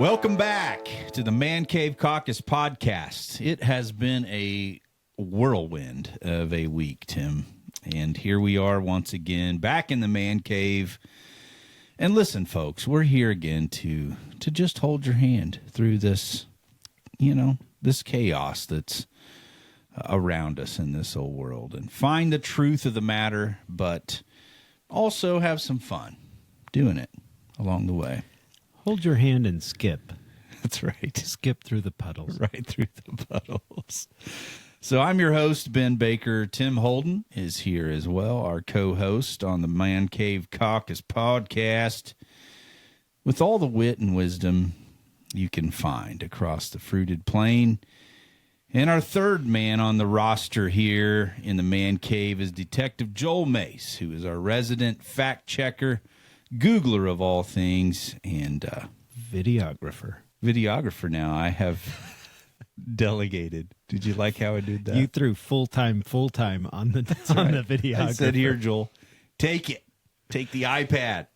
Welcome back to the Man Cave Caucus podcast. It has been a whirlwind of a week, Tim. And here we are once again, back in the Man Cave. And listen, folks, we're here again to just hold your hand through this, this chaos that's around us in this old world and find the truth of the matter, but also have some fun doing it along the way. Hold your hand and skip. That's right. Skip through the puddles. Right through the puddles. So I'm your host, Ben Baker. Tim Holden is here as well, our co-host on the Man Cave Caucus podcast, with all the wit and wisdom you can find across the fruited plain. And our third man on the roster here in the Man Cave is Detective Joel Mace, who is our resident fact checker, Googler of all things, and videographer. Videographer now. I have delegated. Did you like how I did that? You threw full-time on the videographer. I said, here, Joel, take it. Take the iPad.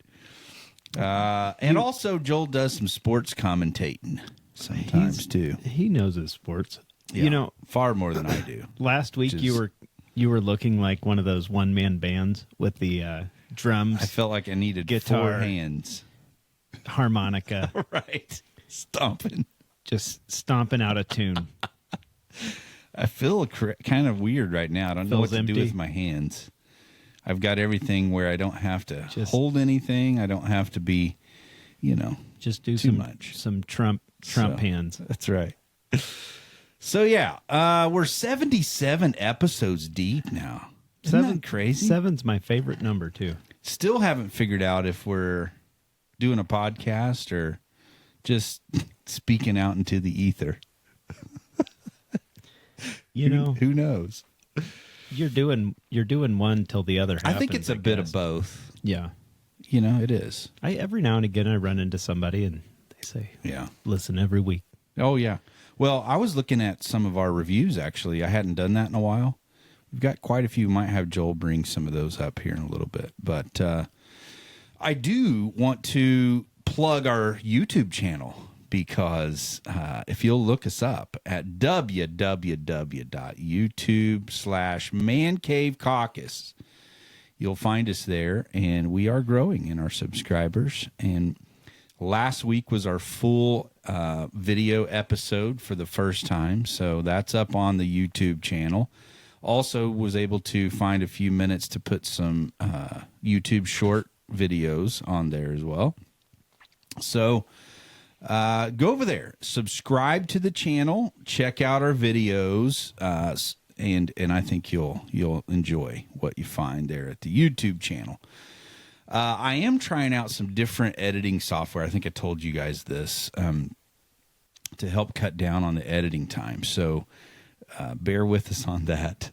And also, Joel does some sports commentating sometimes, too. He knows his sports. Yeah, far more than I do. Last week, you were looking like one of those one-man bands with the drums. I felt like I needed guitar, 4 hands. Harmonica. Right. Stomping. Just stomping out a tune. I feel kind of weird right now. I don't know what to do with my hands. I've got everything where I don't have to hold anything. I don't have to be, just do some Trump hands. That's right. So, yeah, we're 77 episodes deep now. Isn't that crazy? 7's my favorite number, too. Still haven't figured out if we're doing a podcast or just speaking out into the ether. Who knows? You're doing one till the other happens. I think it's a bit of both. Yeah. It is. Every now and again I run into somebody and they say, yeah, listen every week. Oh, yeah. Well, I was looking at some of our reviews, actually. I hadn't done that in a while. We've got quite a few. Might have Joel bring some of those up here in a little bit. But I do want to plug our YouTube channel because if you'll look us up at www.youtube.com/mancavecaucus, you'll find us there, and we are growing in our subscribers. And last week was our full video episode for the first time, so that's up on the YouTube channel. Also was able to find a few minutes to put some YouTube short videos on there as well. So go over there, subscribe to the channel, check out our videos, and I think you'll enjoy what you find there at the YouTube channel. I am trying out some different editing software. I think I told you guys this to help cut down on the editing time. So bear with us on that.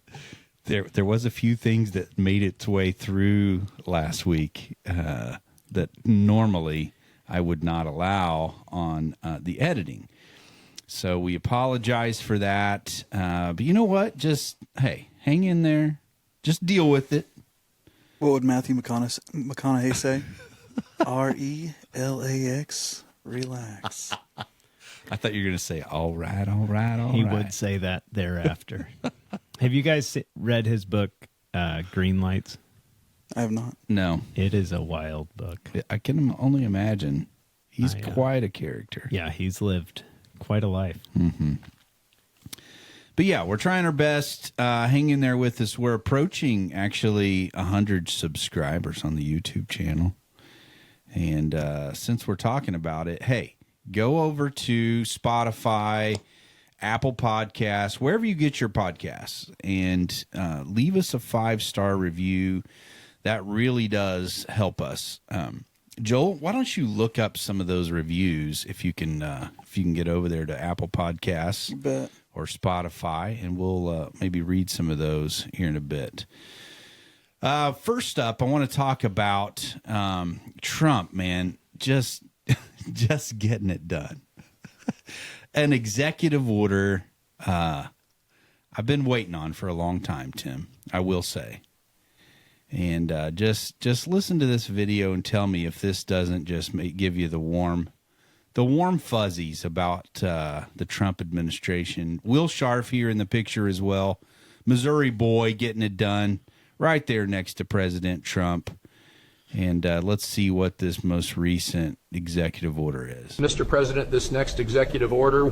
There was a few things that made its way through last week that normally I would not allow on the editing. So we apologize for that. But you know what? Just, hey, hang in there. Just deal with it. What would Matthew McConaughey say? RELAX, relax. I thought you were going to say, all right, all right, all right. He would say that thereafter. Have you guys read his book, Green Lights? I have not. No. It is a wild book. I can only imagine. He's quite a character. Yeah, he's lived quite a life. Mm-hmm. But yeah, we're trying our best. Hang in there with us. We're approaching actually 100 subscribers on the YouTube channel. And since we're talking about it, hey, go over to Spotify, Apple Podcasts, wherever you get your podcasts, and leave us a 5-star review. That really does help us. Joel, why don't you look up some of those reviews if you can get over there to Apple Podcasts or Spotify, and we'll maybe read some of those here in a bit. First up, I want to talk about Trump, man, just getting it done. An executive order I've been waiting on for a long time, Tim, I will say. And just listen to this video and tell me if this doesn't just give you the warm the warm fuzzies about the Trump administration. Will Scharf here in the picture as well. Missouri boy getting it done right there next to President Trump. And let's see what this most recent executive order is. Mr. President, this next executive order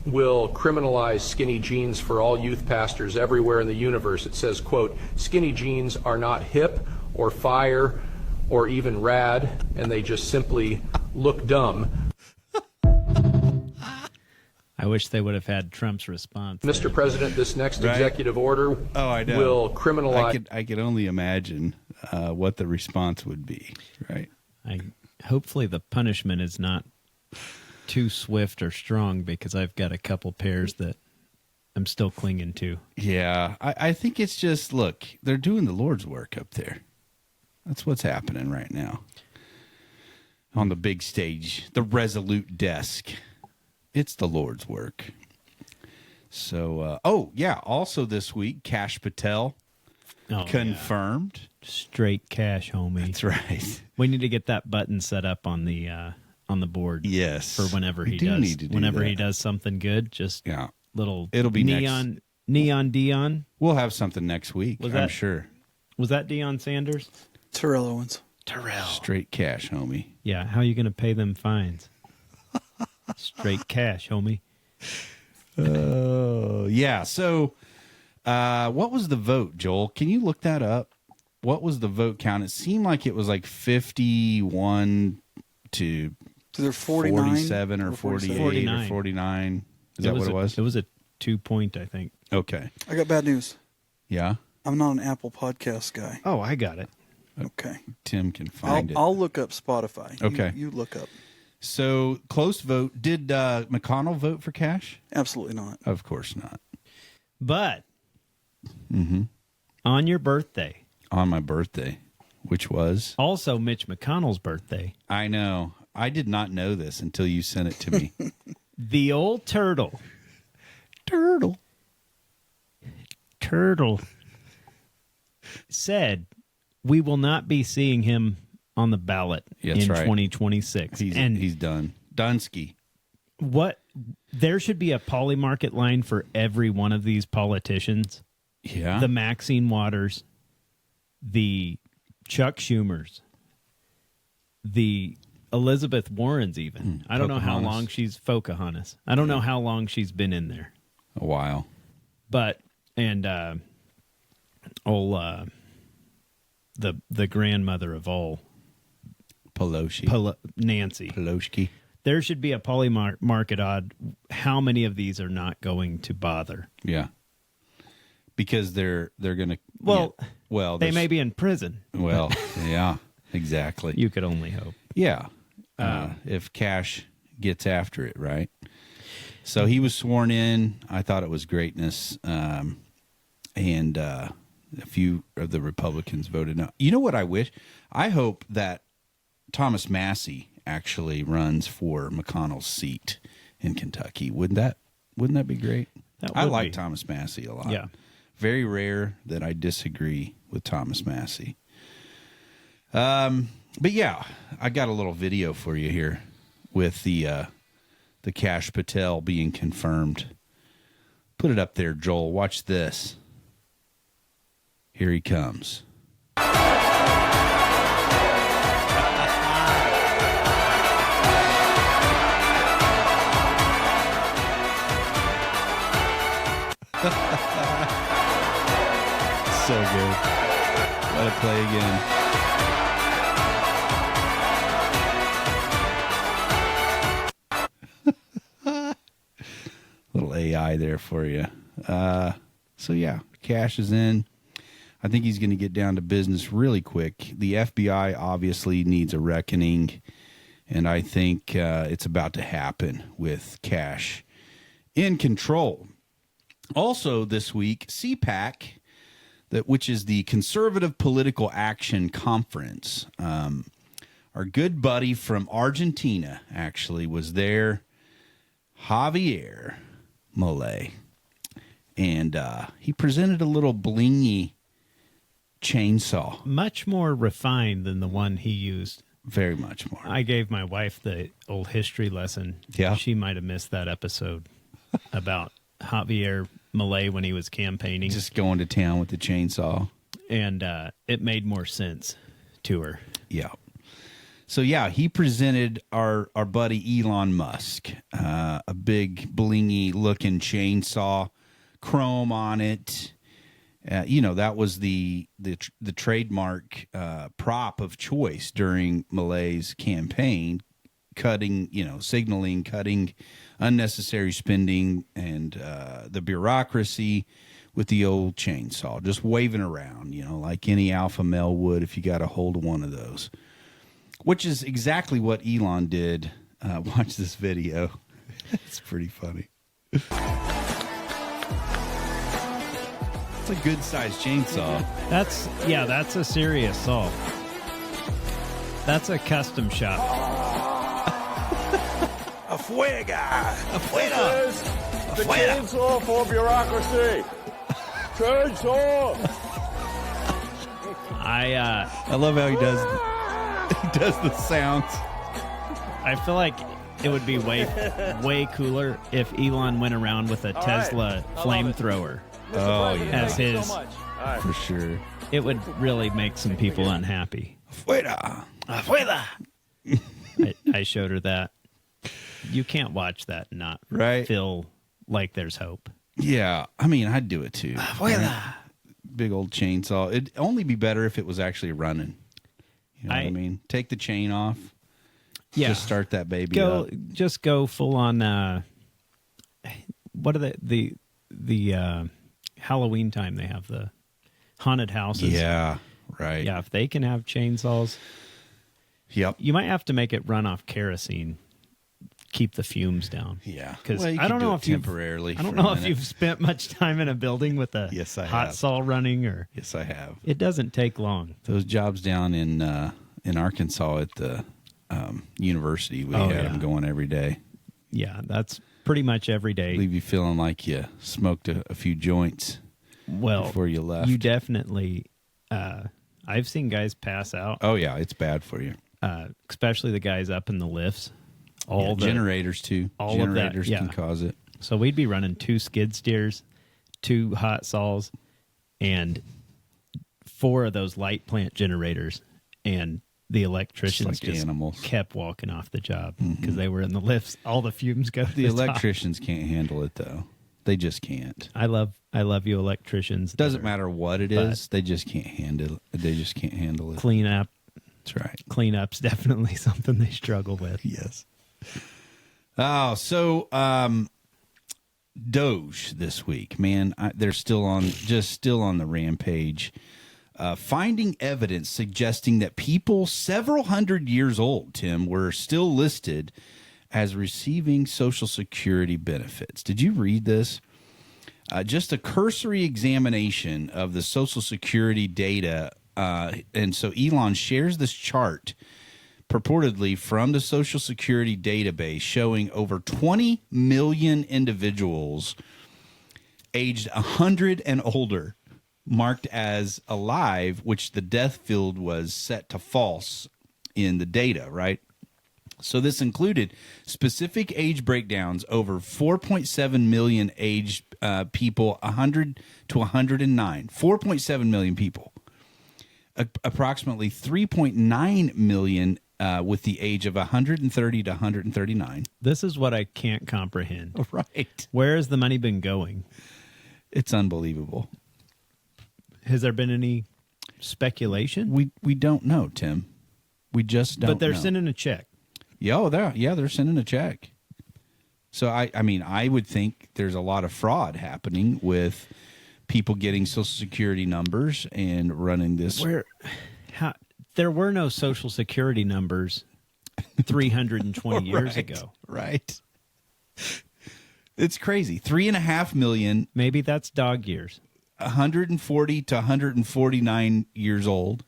will criminalize skinny jeans for all youth pastors everywhere in the universe. It says, quote, skinny jeans are not hip or fire or even rad, and they just simply look dumb. I wish they would have had Trump's response. Mr. President, this next executive order will criminalize... I could only imagine what the response would be, right? Hopefully the punishment is not too swift or strong, because I've got a couple pairs that I'm still clinging to. Yeah, I think it's just, look, they're doing the Lord's work up there. That's what's happening right now. On the big stage, the resolute desk. It's the Lord's work. So, also this week, KASH PATEL confirmed. Yeah. Straight cash, homie. That's right. We need to get that button set up on the board. Yes. For whenever he does something good, just little it'll be neon Dion. We'll have something next week, I'm sure. Was that Deion Sanders? Terrell Owens. Straight cash, homie. Yeah, how are you going to pay them fines? Straight cash, homie. Oh, yeah. So, what was the vote, Joel? Can you look that up? What was the vote count? It seemed like it was like 51 to 47 or 48 or 49. Is that what it was? It was a 2-point, I think. Okay. I got bad news. Yeah? I'm not an Apple Podcast guy. Oh, I got it. Okay. Tim can find it. I'll look up Spotify. Okay. You look up. So, close vote. Did McConnell vote for KASH? Absolutely not. Of course not. But on your birthday. On my birthday, which was? Also Mitch McConnell's birthday. I know. I did not know this until you sent it to me. The old turtle said we will not be seeing him on the ballot in 2026. He's done. Dunsky. What? There should be a polymarket line for every one of these politicians. Yeah. The Maxine Waters, the Chuck Schumers, the Elizabeth Warrens even. I don't know how long she's Pocahontas. I don't know how long she's been in there. A while. But the grandmother of all, Pelosi. Nancy Pelosi. There should be a polymarket odd. How many of these are not going to bother? Yeah. Because they're going to... Well, they may be in prison. Well, yeah, exactly. You could only hope. Yeah. If KASH gets after it, right? So he was sworn in. I thought it was greatness. And a few of the Republicans voted no. You know what I wish? I hope that Thomas Massey actually runs for McConnell's seat in Kentucky. Wouldn't that be great? I like Thomas Massey a lot. Yeah. Very rare that I disagree with Thomas Massey. But yeah, I got a little video for you here with the KASH Patel being confirmed. Put it up there, Joel. Watch this. Here he comes. So good. Let it play again. Little AI there for you. So yeah, KASH is in. I think he's going to get down to business really quick. The FBI obviously needs a reckoning, and I think it's about to happen with KASH in control. Also this week, CPAC, which is the Conservative Political Action Conference. Our good buddy from Argentina actually was there, Javier Milei, and he presented a little blingy chainsaw. Much more refined than the one he used very much more. I gave my wife the old history lesson. Yeah. She might have missed that episode about Javier Milei when he was campaigning. Just going to town with the chainsaw. And it made more sense to her. Yeah. So, yeah, he presented our buddy Elon Musk a big blingy-looking chainsaw, chrome on it. That was the trademark prop of choice during Milei's campaign, signaling cutting unnecessary spending and the bureaucracy with the old chainsaw, just waving around, like any alpha male would if you got a hold of one of those, which is exactly what Elon did. Watch this video. It's pretty funny. It's a good-sized chainsaw. That's a serious saw. That's a custom shop. Afuera! Afuera! The chainsaw for bureaucracy. Chainsaw. I love how he does the sounds. I feel like it would be way cooler if Elon went around with a Tesla flamethrower. Oh, yeah. As his, For sure. it would really make some people unhappy. Afuera! I showed her that. You can't watch that and not Right. feel like there's hope. Yeah, I mean, I'd do it too. Right? Big old chainsaw. It'd only be better if it was actually running. You know what I mean? Take the chain off. Yeah. Just start that baby up. Just go full on. What are the Halloween time? They have the haunted houses. Yeah, right. Yeah, if they can have chainsaws, Yep. you might have to make it run off kerosene. Keep the fumes down. Yeah. Because Well, you I could don't do know it if you've temporarily. I don't for a know if minute. you've spent much time in a building with a Yes, I hot have. saw running, or Yes, I have. it doesn't take long. Those jobs down in Arkansas at the university, we had them going every day. Yeah, that's pretty much every day. Leave you feeling like you smoked a few joints before you left. You definitely. I've seen guys pass out. Oh yeah, it's bad for you. Especially the guys up in the lifts. All the generators too. all of that, Generators yeah. can cause it. So we'd be running 2 skid steers, 2 hot saws, and 4 of those light plant generators. And the electricians Just like animals. kept walking off the job because they were in the lifts. All the fumes go to The the top. electricians can't handle it though. They just can't. I love you electricians. that Doesn't are matter what it is. They just can't handle it. They just can't handle it. Clean up. That's right. Cleanup's definitely something they struggle with. Yes. Oh, so Doge this week, man. They're still on the rampage, finding evidence suggesting that people several hundred years old, Tim, were still listed as receiving Social Security benefits. Did you read this? Just a cursory examination of the Social Security data, and so Elon shares this chart purportedly from the Social Security database showing over 20 million individuals aged 100 and older marked as alive, which the death field was set to false in the data, right? So this included specific age breakdowns over 4.7 million aged people, 100 to 109. 4.7 million people. Approximately 3.9 million with the age of 130 to 139. This is what I can't comprehend. Right. Where has the money been going? It's unbelievable. Has there been any speculation? We don't know, Tim. We just don't know. But they're sending a check. They're sending a check. So I mean, I would think there's a lot of fraud happening with people getting Social Security numbers and running this. There were no Social Security numbers 320 years ago. Right. It's crazy. 3.5 million, Maybe that's dog years. 140 to 149 years old.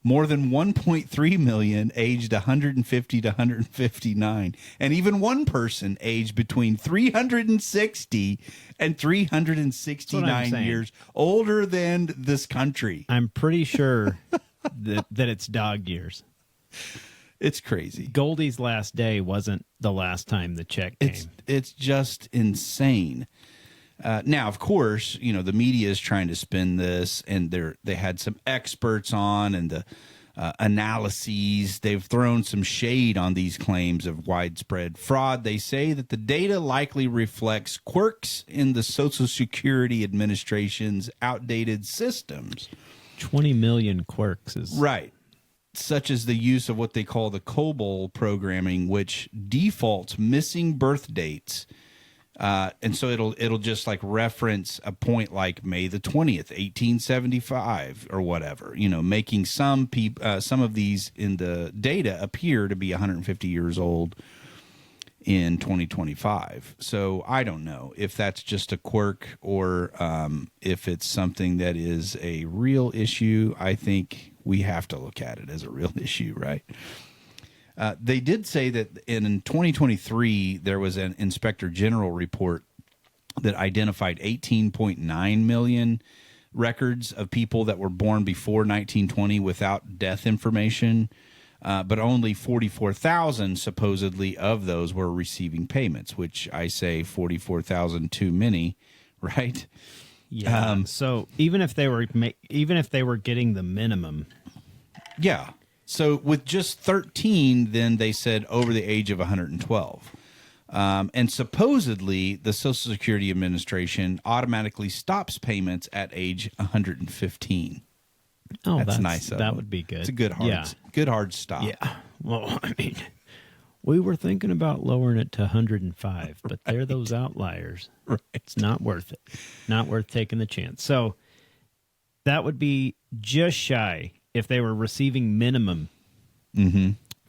More than 1.3 million aged 150 to 159. And even one person aged between 360 and 369 saying. years older than this country. I'm pretty sure that it's dog years. It's crazy. Goldie's last day wasn't the last time the check came. It's just insane. Now, of course, the media is trying to spin this, and they had some experts on, and the analyses. They've thrown some shade on these claims of widespread fraud. They say that the data likely reflects quirks in the Social Security Administration's outdated systems. 20 million quirks is right. Such as the use of what they call the COBOL programming, which defaults missing birth dates. And so it'll just like reference a point like May the 20th, 1875 or whatever, making some of these in the data appear to be 150 years old in 2025. So I don't know if that's just a quirk or if it's something that is a real issue. I think we have to look at it as a real issue, right? They did say that in 2023, there was an Inspector General report that identified 18.9 million records of people that were born before 1920 without death information, but only 44,000 supposedly of those were receiving payments, which I say 44,000 too many, right? Yeah. So even if they were getting the minimum, yeah. So with just 13, then they said over the age of 112. And supposedly the Social Security Administration automatically stops payments at age 115. Oh, that's nice. That would be good. It's a good hard stop. Yeah. Well, I mean, we were thinking about lowering it to 105, but they're those outliers. Right. It's not worth it. Not worth taking the chance. So that would be just shy. If they were receiving minimum,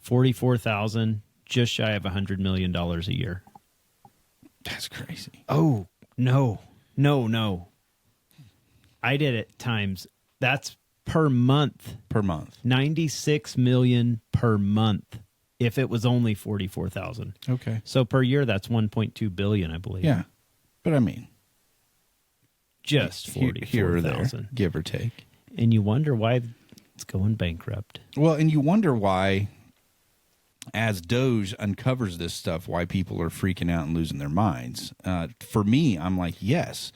44,000, just shy of $100 million a year. That's crazy. Oh, no. I did it times. That's per month. Per month. 96 million per month if it was only 44,000. Okay. So per year, that's 1.2 billion, I believe. Yeah. But I mean, just 44,000. Here or there, give or take. And you wonder why it's going bankrupt. Well, and you wonder why, as Doge uncovers this stuff, why people are freaking out and losing their minds. For me, I'm like, yes.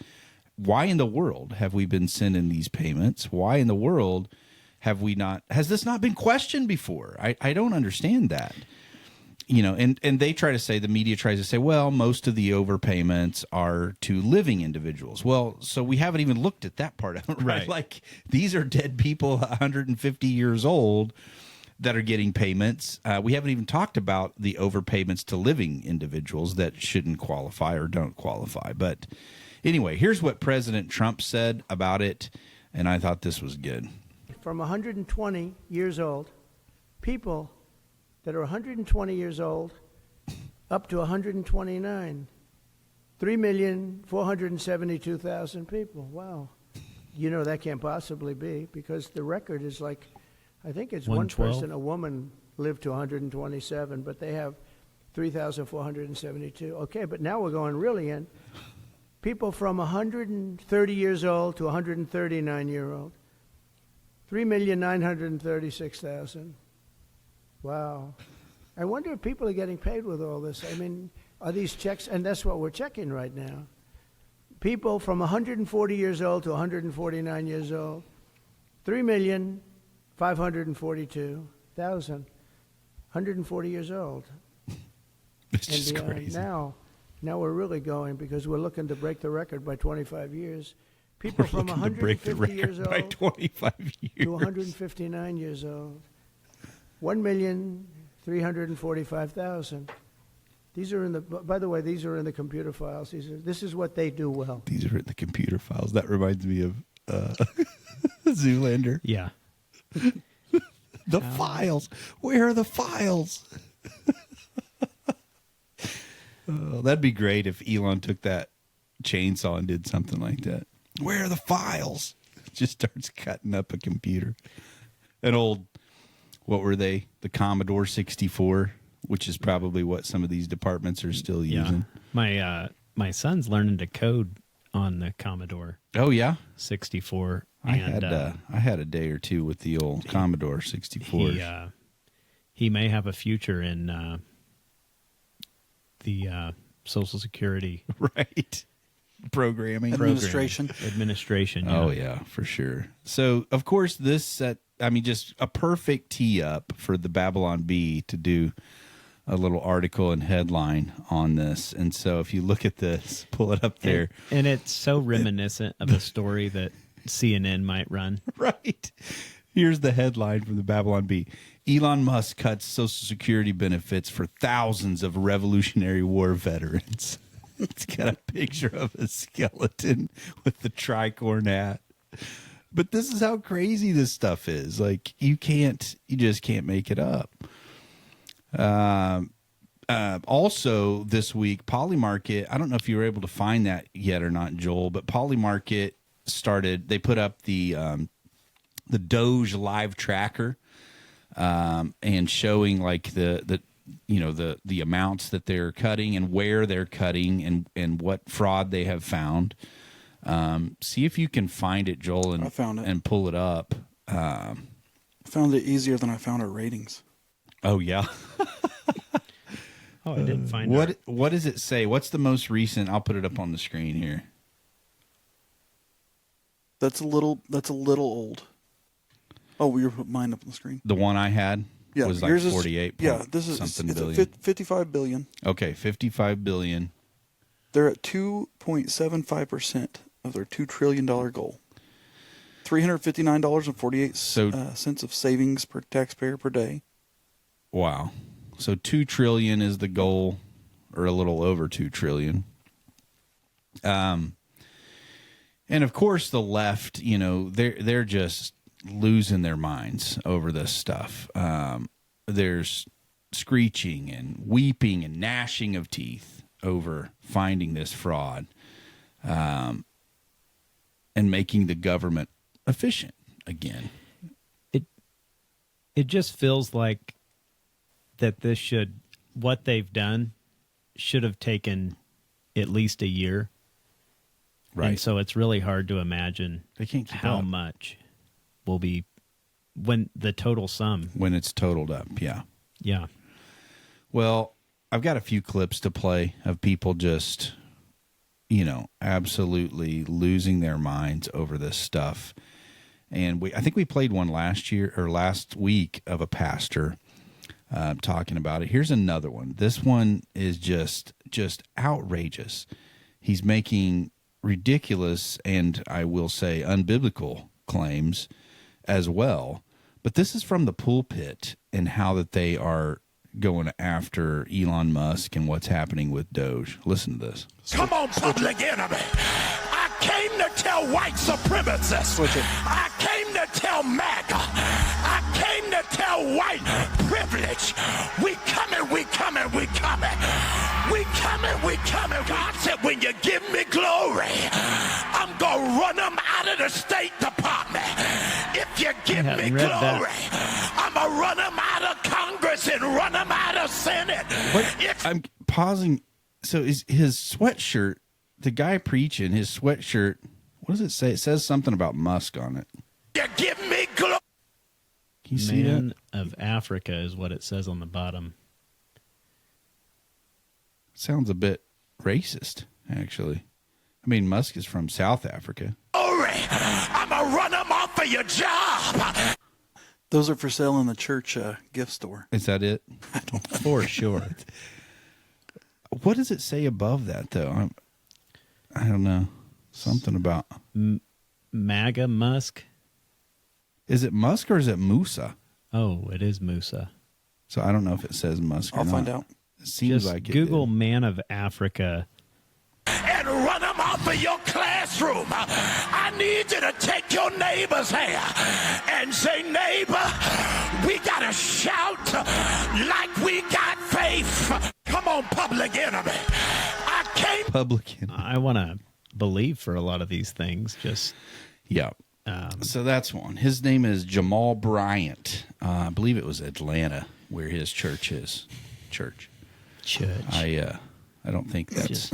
Why in the world have we been sending these payments? Why in the world has this not been questioned before? I don't understand that. And they try to say, the media tries to say, well, most of the overpayments are to living individuals. Well, so we haven't even looked at that part of it, right? Like, these are dead people 150 years old that are getting payments. We haven't even talked about the overpayments to living individuals that shouldn't qualify or don't qualify. But anyway, here's what President Trump said about it, and I thought this was good. From 120 years old, people that are 120 years old up to 129, 3,472,000 people. Wow. That can't possibly be, because the record is like, I think it's one person, a woman, lived to 127, but they have 3,472. Okay, but now we're going really in. People from 130 years old to 139-year-old, 3,936,000. Wow. I wonder if people are getting paid with all this. I mean, are these checks? And that's what we're checking right now. People from 140 years old to 149 years old, 3,542,000. 140 years old. It's just crazy. Now we're really going, because we're looking to break the record by 25 years. People from 150 years old by 25 years to 159 years old. 1,345,000. These are in the. By the way, these are in the computer files. This is what they do well. These are in the computer files. That reminds me of Zoolander. Yeah. The files. Where are the files? Oh, that'd be great if Elon took that chainsaw and did something like that. Where are the files? Just starts cutting up a computer. An old, what were they? The Commodore 64, which is probably what some of these departments are still using. My son's learning to code on the Commodore. Oh yeah, 64. I had a day or two with the old Commodore 64. he may have a future in the Social Security Right. Programming. Administration. Administration. Yeah. Oh, yeah, for sure. So, of course, this set, just a perfect tee up for the Babylon Bee to do a little article and headline on this. And so if you look at this, pull it up there. And it's so reminiscent of a story that CNN might run. Right. Here's the headline from the Babylon Bee. Elon Musk cuts Social Security benefits for thousands of Revolutionary War veterans. It's got a picture of a skeleton with the tricorn hat. But this is how crazy this stuff is. Like, you just can't make it up. Also this week, Polymarket, I don't know if you were able to find that yet or not, Joel, but Polymarket they put up the Doge live tracker, and showing like the amounts that they're cutting and where they're cutting and what fraud they have found. See if you can find it, Joel, and I found it. And pull it up. Found it easier than I found our ratings. Oh yeah. Oh, I didn't find What it. What does it say? What's the most recent? I'll put it up on the screen here. That's a little old. Oh, you're putting mine up on the screen. The one I had was like yours is 48. Yeah, this is something it's billion. 55 billion. Okay, 55 billion. They're at 2.75% of their $2 trillion goal. $359.48 cents of savings per taxpayer per day. Wow. So 2 trillion is the goal, or a little over 2 trillion. And of course the left, they're just losing their minds over this stuff. There's screeching and weeping and gnashing of teeth over finding this fraud, and making the government efficient again. It just feels like that what they've done should have taken at least a year. Right. And so it's really hard to imagine They can't keep how up. much will be when the total sum. When it's totaled up, yeah. Yeah. Well, I've got a few clips to play of people just, absolutely losing their minds over this stuff. And I think we played one last week of a pastor talking about it. Here's another one. This one is just outrageous. He's making ridiculous and, I will say, unbiblical claims as well. But this is from the pulpit and how that they are going after Elon Musk and what's happening with Doge. Listen to this. Come on, public enemy. I came to tell white supremacists. Switch it. I came to tell MAGA. I came to tell white privilege. We coming, we coming, we coming. We coming, we coming. God said, when you give me glory, I'm going to run them out of the State Department. If you give me hadn't read that. glory, I'm going to run them out of Congress and run them out of Senate. I'm pausing. So is his sweatshirt, the guy preaching, his sweatshirt, what does it say? It says something about Musk on it. You give me glory. Can you see Man that? of Africa is what it says on the bottom. Sounds a bit racist, actually. Musk is from South Africa. Glory. I'm going to run them off of your job. Those are for sale in the church gift store. Is that it? For sure. What does it say above that, though? I don't know. Something about... MAGA Musk? Is it Musk or is it Musa? Oh, it is Musa. So I don't know if it says Musk or I'll not. find out. It seems Just like it Google did. Man of Africa. And run them off of your classroom. I need you to take your neighbor's hand and say, neighbor, we got to shout like we got faith. Come on, public enemy. I came. Publican. I want to believe for a lot of these things. Just Yeah. So that's one. His name is Jamal Bryant. I believe it was Atlanta where his church is. Church. I don't think that's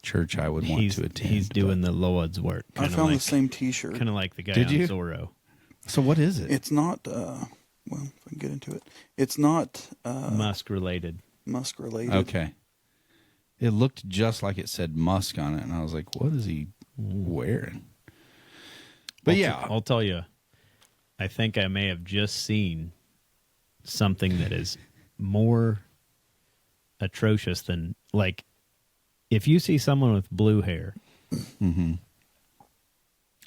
church I would want to attend. He's doing the Lord's work. I found the same T-shirt. Kind of like the guy Did on you? Zorro. So what is it? It's not well, if I can get into it, it's not Musk related. Musk related. Okay. It looked just like it said Musk on it, and I was like, what is he wearing? But I'll tell you, I think I may have just seen something that is more atrocious than, like, if you see someone with blue hair,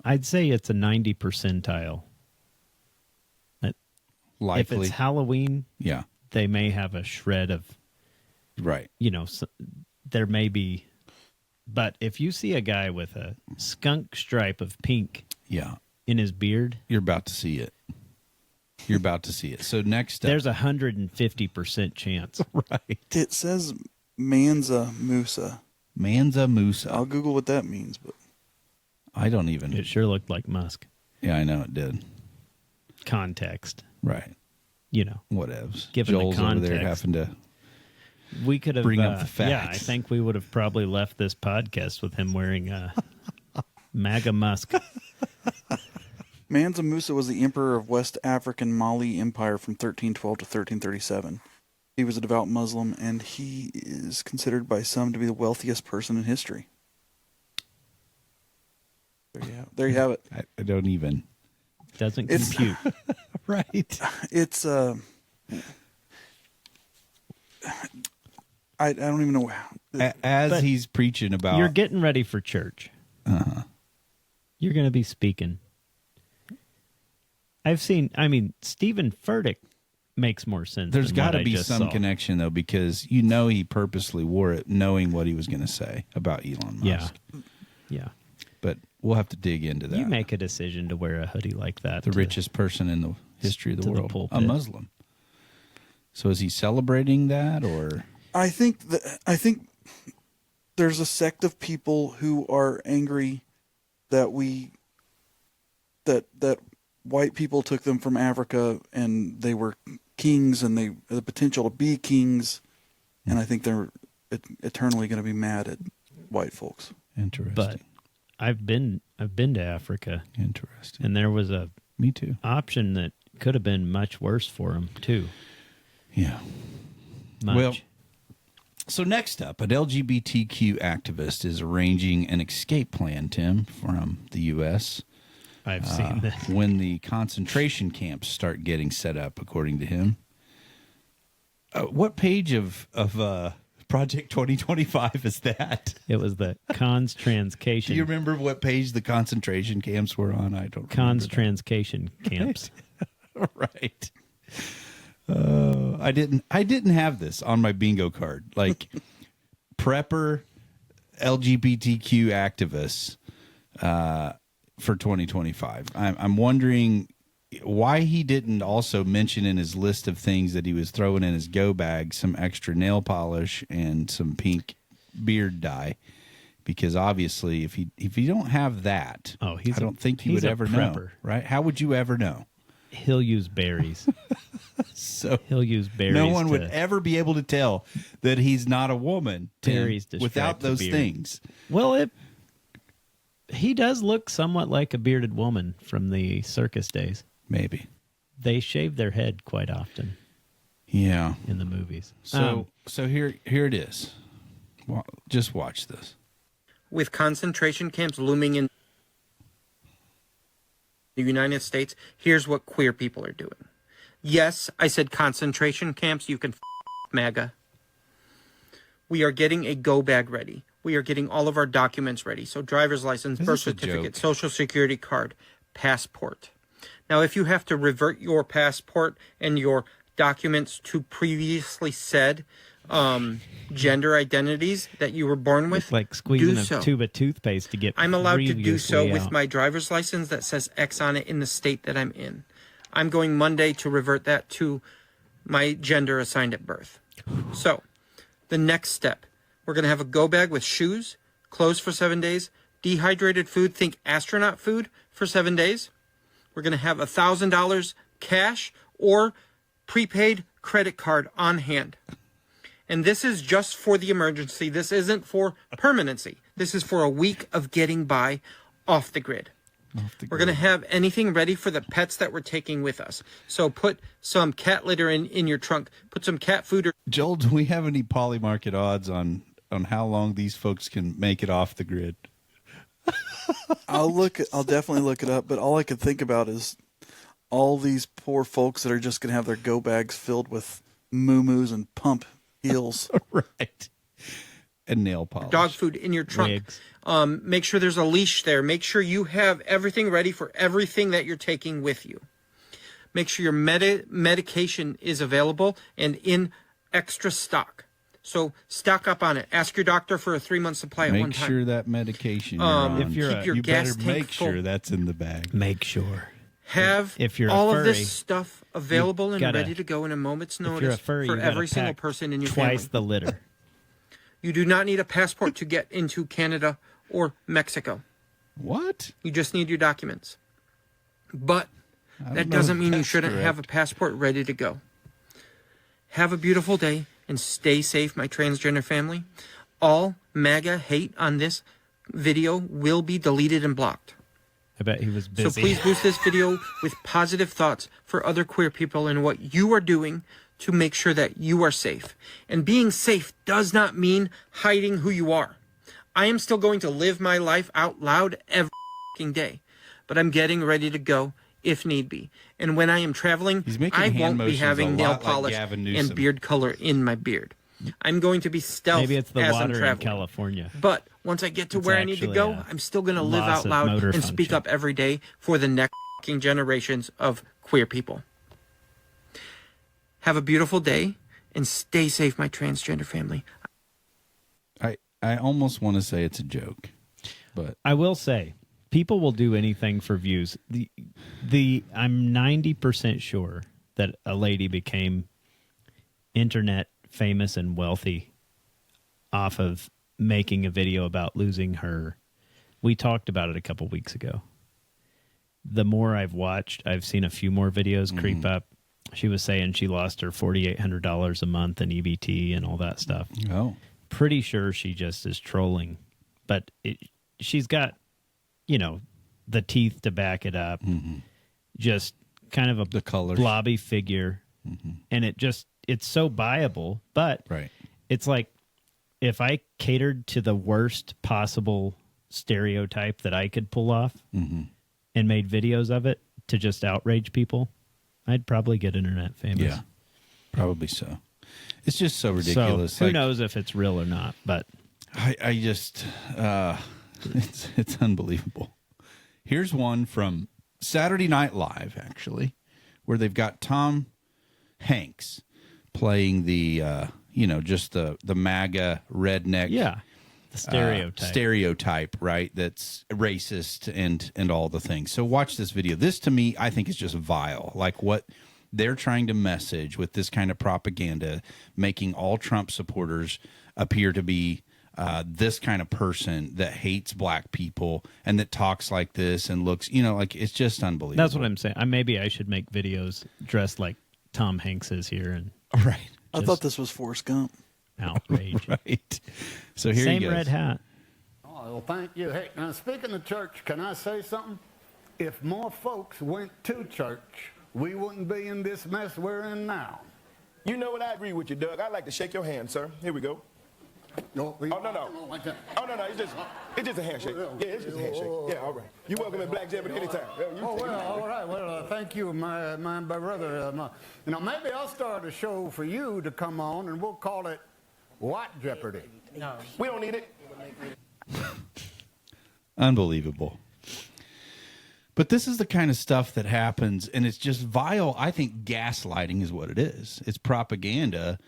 I'd say it's a 90 percentile. likely. If it's Halloween, Yeah. they may have a shred of, Right. there may be. But if you see a guy with a skunk stripe of pink Yeah. in his beard, You're about to see it. You're about to see it. So next up. there's 150% chance. Right. It says Mansa Musa. Mansa Musa. I'll Google what that means, but I don't even. It sure looked like Musk. Yeah, I know it did. Context, Right. Whatevs. Given the Joel's over there context. having to. We could have Bring up the facts. Yeah, I think we would have probably left this podcast with him wearing MAGA Musk. Mansa Musa was the emperor of West African Mali Empire from 1312 to 1337. He was a devout Muslim, and he is considered by some to be the wealthiest person in history. There you have it. I don't even. Doesn't It's- compute. Right. It's I don't even know how. As But he's preaching about. You're getting ready for church. You're going to be speaking. Stephen Furtick makes more sense. There's got to be some connection, though, because he purposely wore it knowing what he was going to say about Elon Musk. Yeah. But we'll have to dig into that. You make a decision to wear a hoodie like that. The richest person in the history of the to the world, pulpit. a Muslim. So is he celebrating that, or? I think there's a sect of people who are angry that that white people took them from Africa and they were kings and they had the potential to be kings, and I think they're eternally going to be mad at white folks. Interesting. But I've been to Africa, Interesting. and there was a Me too. option that could have been much worse for him too. Yeah. Much. Well, so next up, an LGBTQ activist is arranging an escape plan, Tim, from the U.S. I've seen this. when the concentration camps start getting set up, according to him. What page of Project 2025 is that? It was the Cons Transcation. Do you remember what page the concentration camps were on? I don't Cons remember Transcation camps? that. Right. I didn't have this on my bingo card. Like prepper LGBTQ activists for 2025. I'm wondering why he didn't also mention in his list of things that he was throwing in his go bag some extra nail polish and some pink beard dye. Because obviously, if you don't have that, I don't think you would ever know, right? How would you ever know? He'll use berries. So He'll use berries. no one would ever be able to tell that he's not a woman, Tim, Berries without distract the those beard. things. Well, he does look somewhat like a bearded woman from the circus days. Maybe. They shave their head quite often Yeah. in the movies. So here it is. Well, just watch this. With concentration camps looming in the United States, here's what queer people are doing. Yes, I said concentration camps. You can MAGA. We are getting a go bag ready. We are getting all of our documents ready. So driver's license, Is birth this a certificate, joke? social security card, passport. Now, if you have to revert your passport and your documents to previously said gender identities that you were born with, It's like squeezing do a so. tube of toothpaste to get. I'm allowed to do so previously with out. my driver's license that says X on it in the state that I'm in. I'm going Monday to revert that to my gender assigned at birth. So, the next step, we're going to have a go bag with shoes, clothes for 7 days, dehydrated food, think astronaut food for 7 days. We're going to have $1,000 cash or prepaid credit card on hand. And this is just for the emergency. This isn't for permanency. This is for a week of getting by off the grid. We're going to have anything ready for the pets that we're taking with us. So put some cat litter in your trunk. Put some cat food. Joel, do we have any poly market odds on how long these folks can make it off the grid? I'll definitely look it up, but all I can think about is all these poor folks that are just going to have their go bags filled with moo-moos and pump heels. Right. And nail polish. Dog food in your trunk. Make sure there's a leash there. Make sure you have everything ready for everything that you're taking with you. Make sure your medication is available and in extra stock. So stock up on it. Ask your doctor for a 3-month supply at one time. Make sure that medication you're on. Keep your you gas better tank make full. sure that's in the bag. Make sure. Have if you're all a furry, of this stuff available and ready to go in a moment's if you're a notice furry, for you every gotta single pack person in your twice family. the litter. You do not need a passport to get into Canada or Mexico. What? You just need your documents. But that doesn't mean you shouldn't have a passport ready to go. Have a beautiful day and stay safe, my transgender family. All MAGA hate on this video will be deleted and blocked. I bet he was busy. So please boost this video with positive thoughts for other queer people and what you are doing to make sure that you are safe. And being safe does not mean hiding who you are. I am still going to live my life out loud every day, but I'm getting ready to go if need be. And when I am traveling, I won't be having nail polish and beard color in my beard. I'm going to be stealth Maybe it's the as I'm water in traveling. California. But once I get to where I need to actually go, a I'm still going to live loss out of loud motor and speak function. up every day for the next generations of queer people. Have a beautiful day and stay safe, my transgender family. I almost want to say it's a joke, but I will say people will do anything for views. I'm 90% sure that a lady became internet famous and wealthy off of making a video about losing her. We talked about it a couple weeks ago. The more I've watched, I've seen a few more videos creep up. She was saying she lost her $4,800 a month in EBT and all that stuff. Oh. Pretty sure she just is trolling, but she's got, the teeth to back it up. Just kind of the colors. blobby figure, and it's so buyable. But it's like if I catered to the worst possible stereotype that I could pull off and made videos of it to just outrage people, I'd probably get internet famous. Yeah, probably so. It's just so ridiculous. So who knows if it's real or not, but I just, it's unbelievable. Here's one from Saturday Night Live, actually, where they've got Tom Hanks playing the, just the MAGA redneck. Yeah, the stereotype, right? That's racist and all the things. So watch this video. This, to me, I think is just vile. Like what they're trying to message with this kind of propaganda, making all Trump supporters appear to be this kind of person that hates black people and that talks like this and looks, like it's just unbelievable. That's what I'm saying. Maybe I should make videos dressed like Tom Hanks is here. And right. I thought this was Forrest Gump. Outrage. Right. So here Same he goes. red hat. Oh, well, thank you. Hey, now speaking of church, can I say something? If more folks went to church, we wouldn't be in this mess we're in now. You know what? I agree with you, Doug. I'd like to shake your hand, sir. Here we go. No, Oh, no. Oh, no. It's just a handshake. Yeah, it's just a handshake. Yeah, all right. You're welcome in Black Jeopardy anytime. Oh, well, all right. Well, thank you, my brother. Maybe I'll start a show for you to come on, and we'll call it What Jeopardy? No. We don't need it. Unbelievable. But this is the kind of stuff that happens, and it's just vile. I think gaslighting is what it is. It's propaganda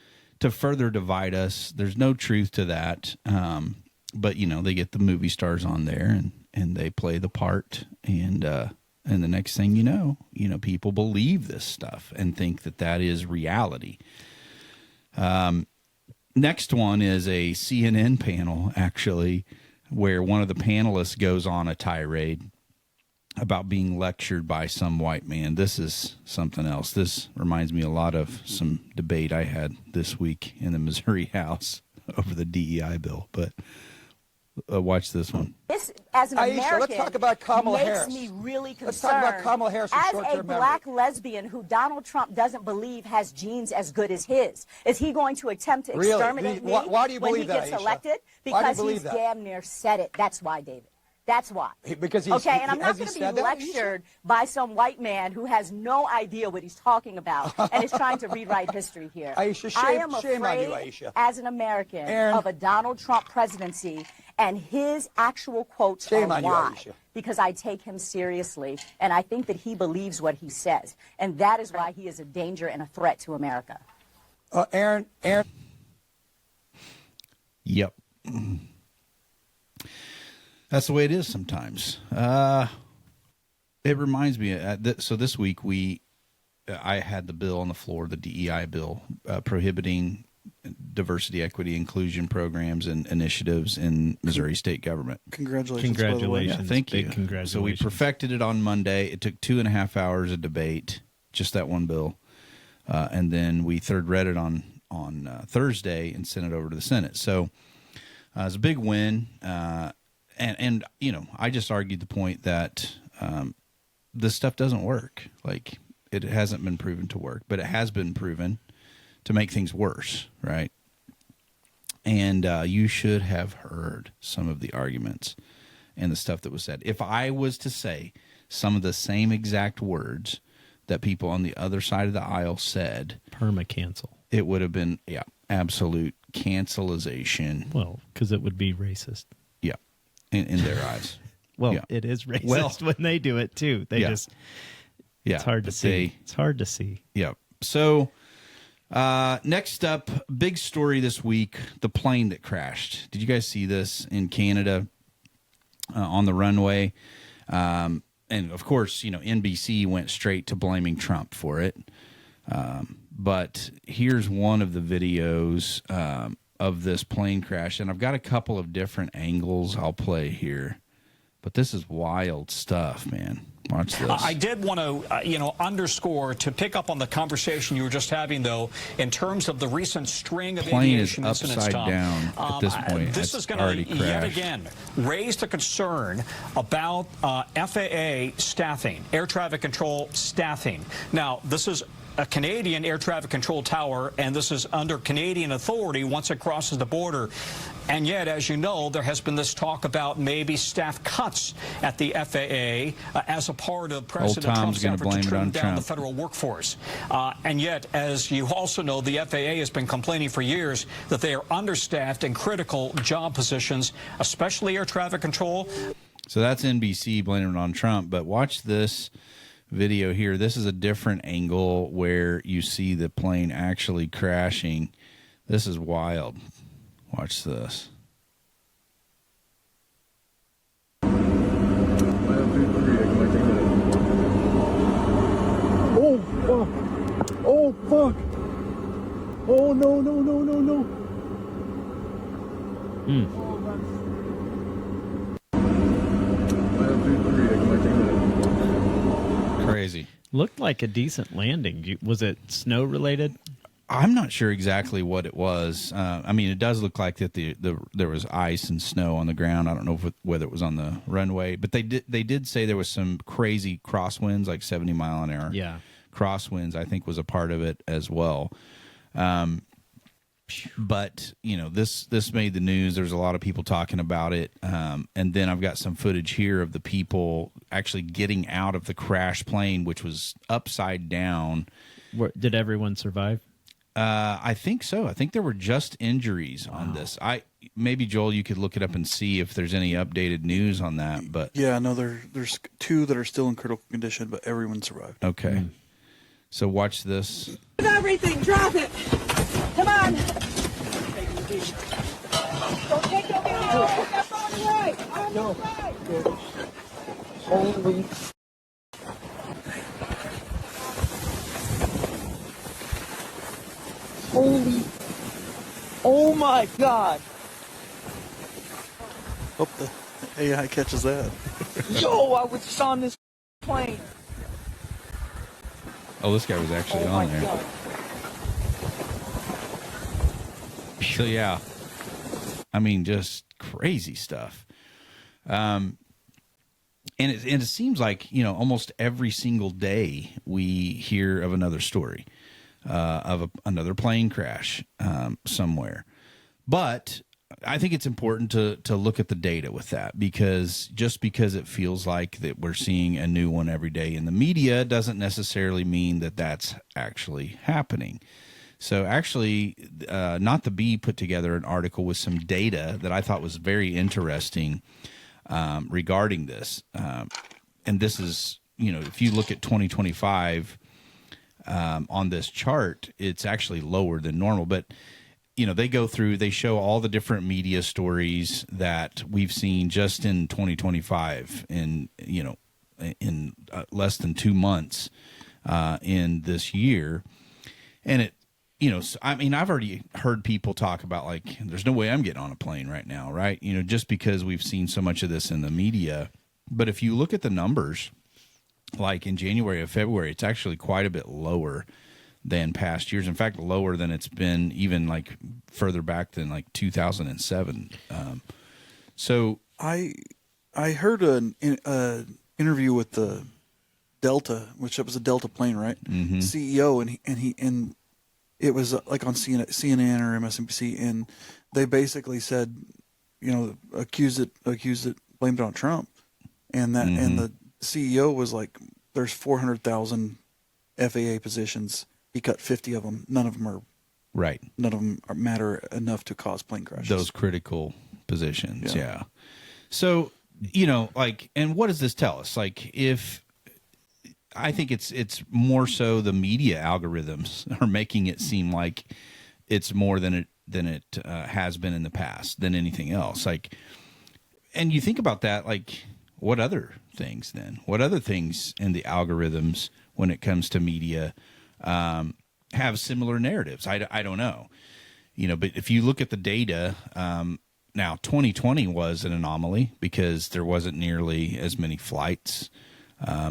to further divide us. There's no truth to that. But, they get the movie stars on there, and they play the part, and the next thing you know, people believe this stuff and think that is reality. Next one is a CNN panel, actually, where one of the panelists goes on a tirade about being lectured by some white man. This is something else. This reminds me a lot of some debate I had this week in the Missouri House over the DEI bill. But Watch this one. This, as an Aisha, American, let's talk about Kamala makes Harris. me really concerned. Let's talk about Kamala Harris and as short-term a memory. black lesbian who Donald Trump doesn't believe has genes as good as his. Is he going to attempt to Really? exterminate me Why do you when believe he gets that, Aisha? elected? Why do you Because believe he's that? damn near said it. That's why, David. That's why. Because he's, okay, and I'm not has he going to be said that, Aisha? lectured by some white man who has no idea what he's talking about and is trying to rewrite history here. Aisha, I shame- am shame on afraid, you, Aisha. as an American, Aaron. of a Donald Trump presidency, and his actual quotes Shame are on you, why. Aisha. Because I take him seriously, and I think that he believes what he says, and that is why he is a danger and a threat to America. Aaron. Yep. That's the way it is sometimes. It reminds me. So this week I had the bill on the floor, the DEI bill, prohibiting diversity, equity, inclusion programs and initiatives in Missouri state government. Congratulations. By the way. Yeah, thank you. Congratulations. So we perfected it on Monday. It took 2.5 hours of debate, just that one bill, and then we third read it on Thursday and sent it over to the Senate. So it was a big win. And you know, I just argued the point that this stuff doesn't work. Like, it hasn't been proven to work, but it has been proven to make things worse, right? And you should have heard some of the arguments and the stuff that was said. If I was to say some of the same exact words that people on the other side of the aisle said, perma-cancel. It would have been, absolute cancelization. Well, because it would be racist. Yeah, in their eyes. Well, it is racist when they do it too. They just, it's hard to see. It's hard to see. Yeah. So next up, big story this week, the plane that crashed. Did you guys see this in Canada on the runway? And of course, you know, NBC went straight to blaming Trump for it. But here's one of the videos of this plane crash, and I've got a couple of different angles I'll play here. But this is wild stuff, man. Watch this. I did want to, underscore, to pick up on the conversation you were just having, though, in terms of the recent string of plane aviation is incidents, upside Tom. down at this point. This is going to yet again raise the concern about FAA staffing, air traffic control staffing. Now, this is a Canadian air traffic control tower, and this is under Canadian authority once it crosses the border. And yet, as you know, there has been this talk about maybe staff cuts at the FAA as a part of President Trump's effort to trim down the federal workforce. And yet, as you also know, the FAA has been complaining for years that they are understaffed in critical job positions, especially air traffic control. So that's NBC blaming it on Trump. But watch this video here. This is a different angle where you see the plane actually crashing. This is wild. Watch this. Oh, fuck. Oh, fuck. Oh, no, no, no, no, no. Crazy. Looked like a decent landing. Was it snow related? I'm not sure exactly what it was. I mean, it does look like that there was ice and snow on the ground. I don't know whether it was on the runway, but they did say there was some crazy crosswinds, like 70 mile an hour. Yeah, crosswinds, I think, was a part of it as well. But you know, this made the news. There's a lot of people talking about it, and then I've got some footage here of the people actually getting out of the crash plane, which was upside down. Did everyone survive? I think so. I think there were just injuries on this. Maybe Joel, you could look it up and see if there's any updated news on that. But yeah, no, there's two that are still in critical condition, but everyone survived. Okay, so watch this. Everything, drop it. Come on. Don't take your video. Put that phone away. On the side. Holy. Holy. Oh my God. Hope the AI catches that. Yo, I was just on this plane. Oh, this guy was actually on there. So yeah, I mean, just crazy stuff. And it seems like, almost every single day we hear of another story of another plane crash somewhere. But I think it's important to look at the data with that, because just because it feels like that we're seeing a new one every day in the media doesn't necessarily mean that that's actually happening. So actually, Not the Bee put together an article with some data that I thought was very interesting regarding this. And this is, if you look at 2025 on this chart, it's actually lower than normal. But, they show all the different media stories that we've seen just in 2025 in less than 2 months in this year. And it, I've already heard people talk about, like, there's no way I'm getting on a plane right now, right? Just because we've seen so much of this in the media. But if you look at the numbers, like in January or February, it's actually quite a bit lower than past years. In fact, lower than it's been even like further back than like 2007. So I heard an interview with the Delta, which was a Delta plane, right? Mm-hmm. CEO, and it was like on CNN or MSNBC, and they basically said, accused it, blamed it on Trump, and that, and the CEO was like, "There's 400,000 FAA positions. He cut 50 of them. None of them are right. None of them matter enough to cause plane crashes. Those critical positions, yeah. So and what does this tell us? Like, I think it's more so the media algorithms are making it seem like it's more than it has been in the past than anything else. Like, and you think about that, like, what other things then? What other things in the algorithms when it comes to media have similar narratives? I don't know, but if you look at the data, now 2020 was an anomaly because there wasn't nearly as many flights.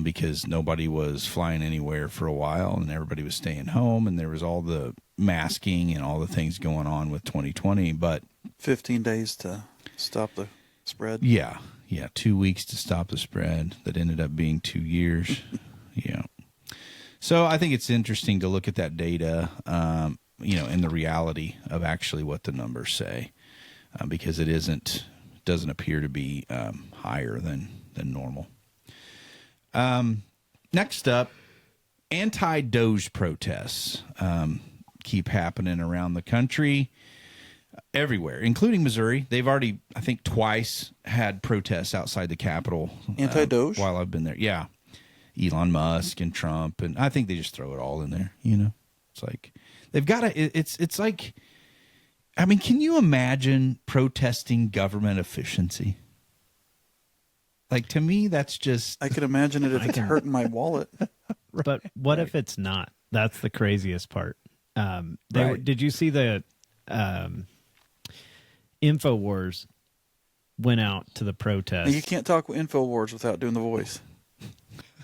Because nobody was flying anywhere for a while and everybody was staying home, and there was all the masking and all the things going on with 2020. But 15 days to stop the spread. Yeah. 2 weeks to stop the spread that ended up being 2 years. Yeah. So I think it's interesting to look at that data, and the reality of actually what the numbers say, because it doesn't appear to be higher than normal. Next up, anti-Doge protests keep happening around the country, everywhere, including Missouri. They've already, I think, twice had protests outside the Capitol. Anti-Doge? While I've been there. Yeah. Elon Musk and Trump, and I think they just throw it all in there, It's like, they've got to, it's like, I mean, can you imagine protesting government efficiency? Like, to me, that's just... I can imagine it if it's hurting my wallet. Right. But what if it's not? That's the craziest part. Did you see the InfoWars went out to the protest? You can't talk InfoWars without doing the voice.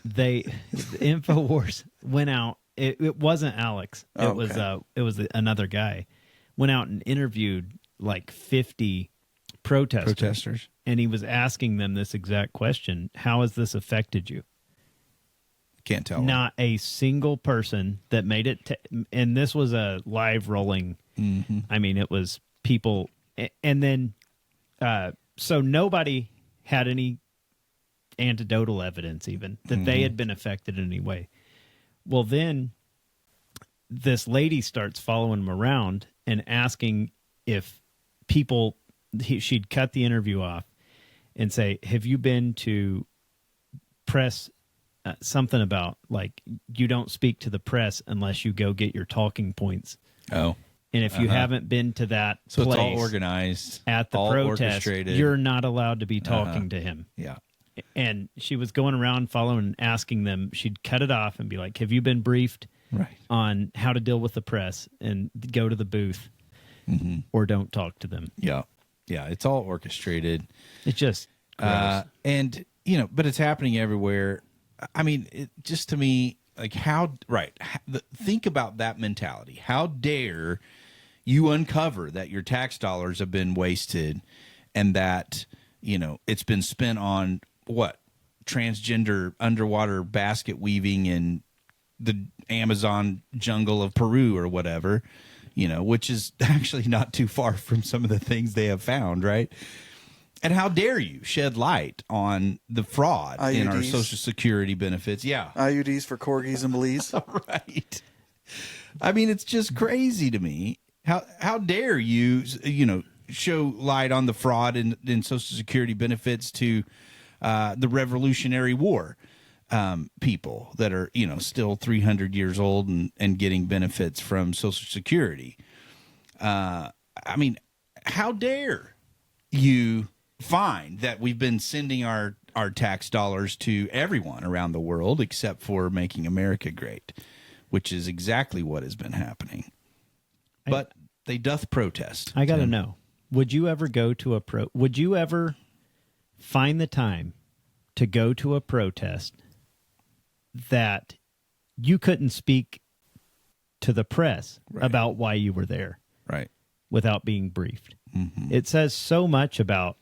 The InfoWars went out. It wasn't Alex. It was another guy. Went out and interviewed like 50 protesters. And he was asking them this exact question: how has this affected you? Can't tell. Not a single person that made it. And this was a live rolling. Mm-hmm. I mean, it was people. And then, so nobody had any anecdotal evidence even that they had been affected in any way. Well, then this lady starts following him around and asking if people, she'd cut the interview off and say, have you been to press something about, like, you don't speak to the press unless you go get your talking points. Oh. And if you haven't been to that so place, it's all organized at the all protest, orchestrated. You're not allowed to be talking to him. Yeah. And she was going around following and asking them, she'd cut it off and be like, have you been briefed on how to deal with the press, and go to the booth or don't talk to them? Yeah. Yeah. It's all orchestrated. It's just gross. And, but it's happening everywhere. I mean, it just, to me, like, think about that mentality. How dare you uncover that your tax dollars have been wasted and that, it's been spent on what? Transgender underwater basket weaving in the Amazon jungle of Peru or whatever, which is actually not too far from some of the things they have found, right? And how dare you shed light on the fraud in our IUDs. Social Security benefits? Yeah. IUDs for corgis and Belize. Right. I mean, it's just crazy to me. How dare you, show light on the fraud in Social Security benefits to the Revolutionary War people that are, still 300 years old and getting benefits from Social Security. I mean, how dare you find that we've been sending our tax dollars to everyone around the world except for making America great, which is exactly what has been happening. But they doth protest. I got to know, would you ever go to would you ever find the time to go to a protest that you couldn't speak to the press about why you were there? Right. Without being briefed. Mm-hmm. It says so much about.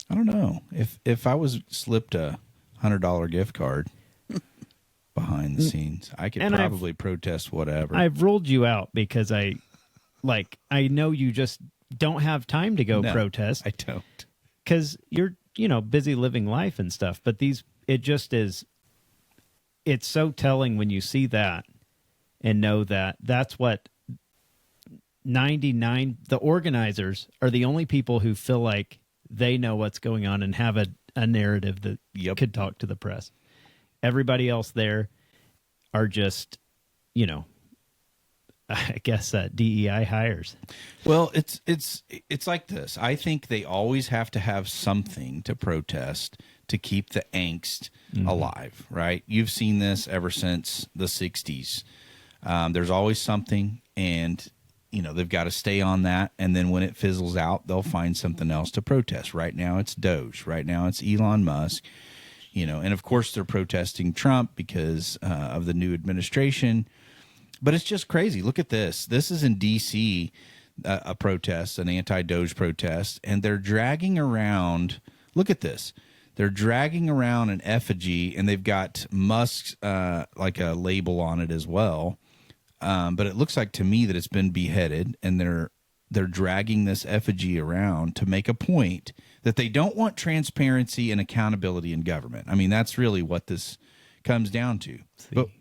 I don't know if I was slipped a $100 gift card behind the scenes, I could probably protest whatever. I've ruled you out because I know you just don't have time to go protest. I don't, because you're busy living life and stuff. But it's so telling when you see that and know that that's what 99. The organizers are the only people who feel like they know what's going on and have a narrative that could talk to the press. Everybody else there are just, I guess DEI hires. Well, it's like this. I think they always have to have something to protest to keep the angst alive, right? You've seen this ever since the 60s. There's always something, and they've got to stay on that, and then when it fizzles out, they'll find something else to protest. Right now, it's Doge. Right now, it's Elon Musk. And of course, they're protesting Trump because of the new administration. But it's just crazy. Look at this. This is in D.C., a protest, an anti-Doge protest, and they're dragging around. Look at this. They're dragging around an effigy, and they've got Musk's like a label on it as well. But it looks like to me that it's been beheaded, and they're dragging this effigy around to make a point that they don't want transparency and accountability in government. I mean, that's really what this comes down to.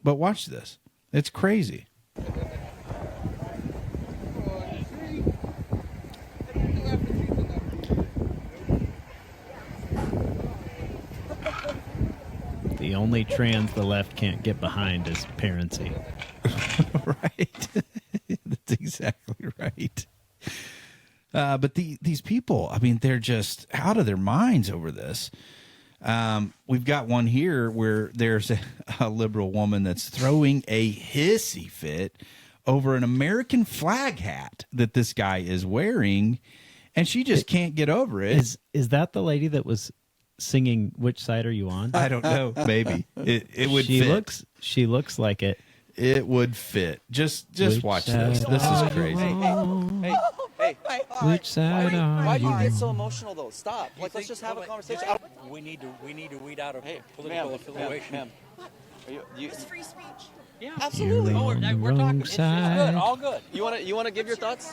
But watch this. It's crazy. The only trans the left can't get behind is parency. Right. That's exactly right. But these people, I mean, they're just out of their minds over this. We've got one here where there's a liberal woman that's throwing a hissy fit over an American flag hat that this guy is wearing, and she just can't get over it. Is that the lady that was singing "Which Side Are You On"? I don't know. Maybe it would. Fit. She looks like it. It would fit. Just watch this. This is crazy. Hey, which side why do you are get you? so emotional though? Stop. Let's just have a conversation. We need to weed out of political affiliation. Ma'am. It's free speech. Yeah, Absolutely. You're on the wrong side. Good, all good. You want to give your thoughts?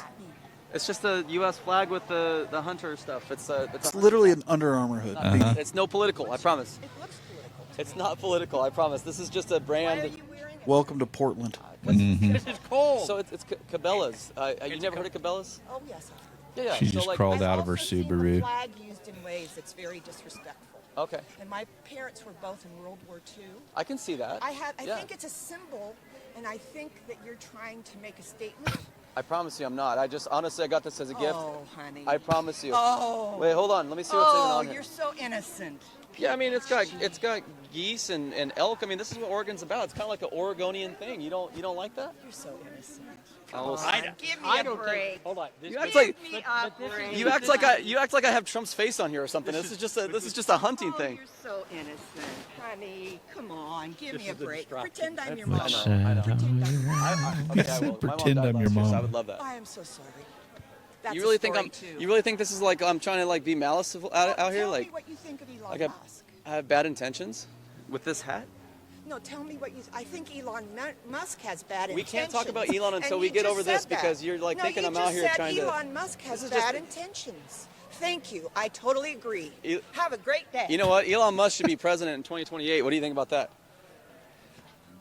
It's just the U.S. flag with the hunter stuff. It's literally an Under Armour hood. It's no political. I promise. It looks political. It's not political. I promise. This is just a brand. Why are you wearing it? Welcome to Portland. This is cold. So it's Cabela's. You never heard of Cabela's? Oh yes. Yeah. She just crawled out of her I've also seen the Subaru. flag used in ways that's very disrespectful. Okay. And my parents were both in World War II. I can see that. I think it's a symbol, and I think that you're trying to make a statement. I promise you I'm not. I got this as a gift. Oh, honey. I promise you. Oh. Wait, hold on. Let me see what's even on Oh, here. you're so innocent. Yeah, I mean it's got geese and elk. I mean this is what Oregon's about. It's kind of like an Oregonian thing. You don't like that? You're so innocent. Come Give me a break. Hold on. You act like Give me a break. you act like I have Trump's face on here or something. This is just a hunting thing. You're so innocent, honey. Come on, give me a break. distraction. Pretend I'm your Which mom. side are you on? Okay, I will. My mom Pretend died I'm your last year, so I mom. would love that. I am so sorry. That's You really a think story, I'm? too. You really think this is like I'm trying to like be maliceful out here? Tell Like, me what you think of Elon like Musk. I have bad intentions with this hat. No, tell me what you. I think Elon Musk has bad We intentions. can't talk about Elon until And we you get just over this said that. because you're like no, thinking you I'm just out here said trying to. Elon Musk has This is bad just- intentions. Thank you. I totally agree. Have a great day. You know what? Elon Musk should be president in 2028. What do you think about that?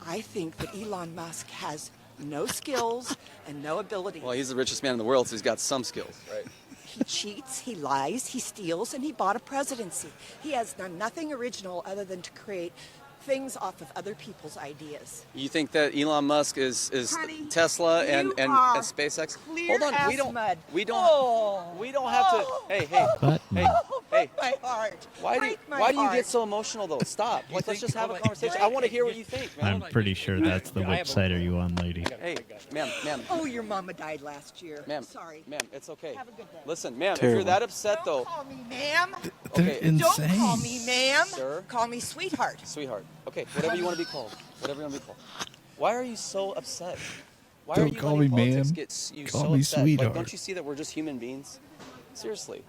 I think that Elon Musk has no skills and no ability. Well, he's the richest man in the world, so he's got some skills, right? He cheats, he lies, he steals, and he bought a presidency. He has done nothing original other than to create things off of other people's ideas. You think that Elon Musk is Honey, Tesla and you are SpaceX? clear Hold on, as we don't mud. we don't Oh, we don't have to. Hey, hey, But hey, hey. my heart. Why do Break my why do you heart. get so emotional though? Stop. Like let's just have a conversation. I want to hear what you think, man. I'm pretty sure that's the which side are you on, lady? Hey, ma'am. Oh, your mama died last year. Ma'am, Sorry. ma'am, it's okay. Have a good day. Listen, ma'am, if Terrible. you're that upset though, Don't call me ma'am. They're Okay. insane. Don't call me ma'am. Sir? Call me sweetheart. sweetheart. Okay, whatever you want to be called. Whatever you want to be called. Why are you so upset? Why Don't are you call letting me politics ma'am. get you Call so me upset? Like, sweetheart. don't you see that we're just human beings? Seriously.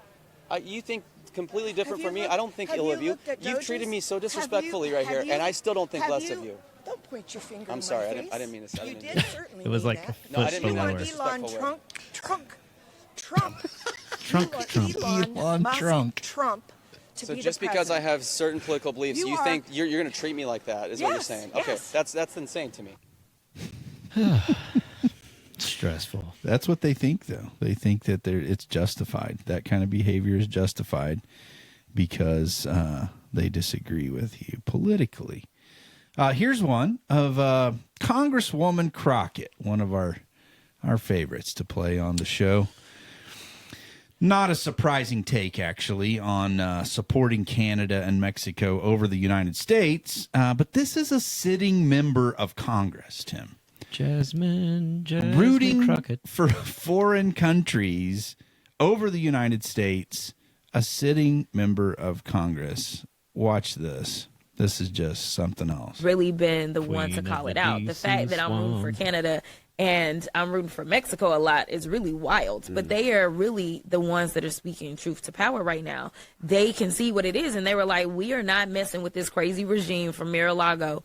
You think completely different Have from me. you I don't think looked- ill have of you you. looked at You've treated Doge's? me so Have you- disrespectfully right here, have you- and I still don't think have less of you. Don't point your finger I'm in sorry, my I face. didn't mean to. I You didn't mean did to. certainly It was mean like that. a No, I foot didn't mean below that. her. Disrespectful way. Trump. Elon Musk Trump. Trump to So be just the because I president. have certain political beliefs, You you are- think you're going to treat me like that? Is what you're Yes, saying? yes. Okay, that's insane to me. Stressful. That's what they think, though. They think that it's justified. That kind of behavior is justified because they disagree with you politically. Here's one of Congresswoman Crockett, one of our favorites to play on the show. Not a surprising take, actually, on supporting Canada and Mexico over the United States. But this is a sitting member of Congress, Tim. Jasmine Rooting Crockett. for foreign countries over the United States, a sitting member of Congress. Watch this. This is just something else. Really been the one Queen to of call the it out. The beast fact and that I'm rooting for swamp. Canada and I'm rooting for Mexico a lot is really wild. But they are really the ones that are speaking truth to power right now. They can see what it is, and they were like, we are not messing with this crazy regime from Mar-a-Lago,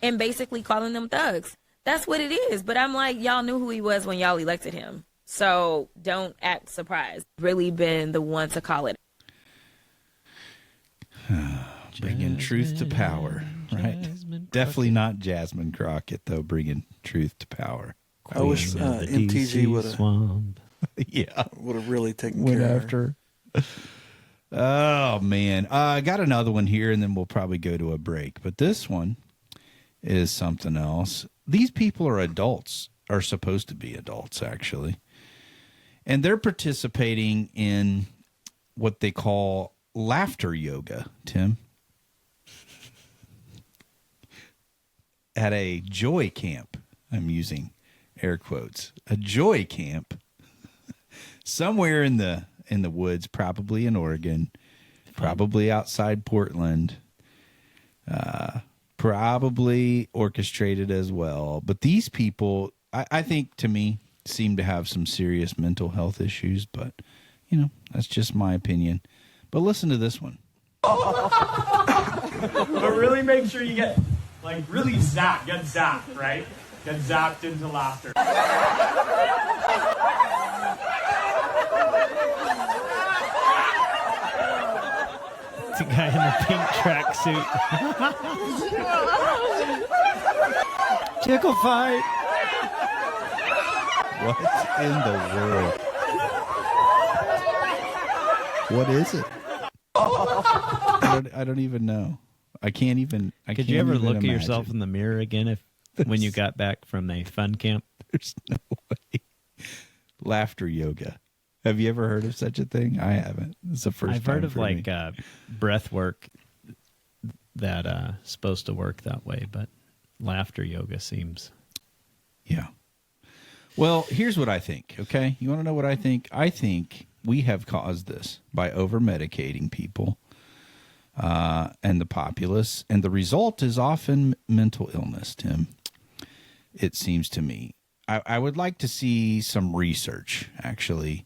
and basically calling them thugs. That's what it is. But I'm like, y'all knew who he was when y'all elected him. So don't act surprised. Really been the one to call it. Bringing truth to power, right? Definitely not Jasmine Crockett, though, bringing truth to power. I wish Queen of the MTG DC would have swamp. Yeah. would have really taken Went care after. Oh, man. I got another one here, and then we'll probably go to a break. But this one is something else. These people are adults, are supposed to be adults, actually. And they're participating in what they call laughter yoga, Tim. At a joy camp. I'm using air quotes. A joy camp somewhere in the woods, probably in Oregon, probably outside Portland, probably orchestrated as well. But these people, I think, to me, seem to have some serious mental health issues. But, that's just my opinion. But listen to this one. But really make sure you get, really zapped. Get zapped, right? Get zapped into laughter. It's a guy in a pink tracksuit. Tickle fight. What in the world? What is it? I don't even know. I can't even. Could you ever look at yourself in the mirror again when you got back from a fun camp? There's no way. Laughter yoga. Have you ever heard of such a thing? I haven't. It's the first I've time heard of for me. breath work that supposed to work that way, but laughter yoga seems. Yeah. Well, here's what I think, okay? You want to know what I think? I think we have caused this by over-medicating people and the populace, and the result is often mental illness, Tim. It seems to me. I would like to see some research, actually,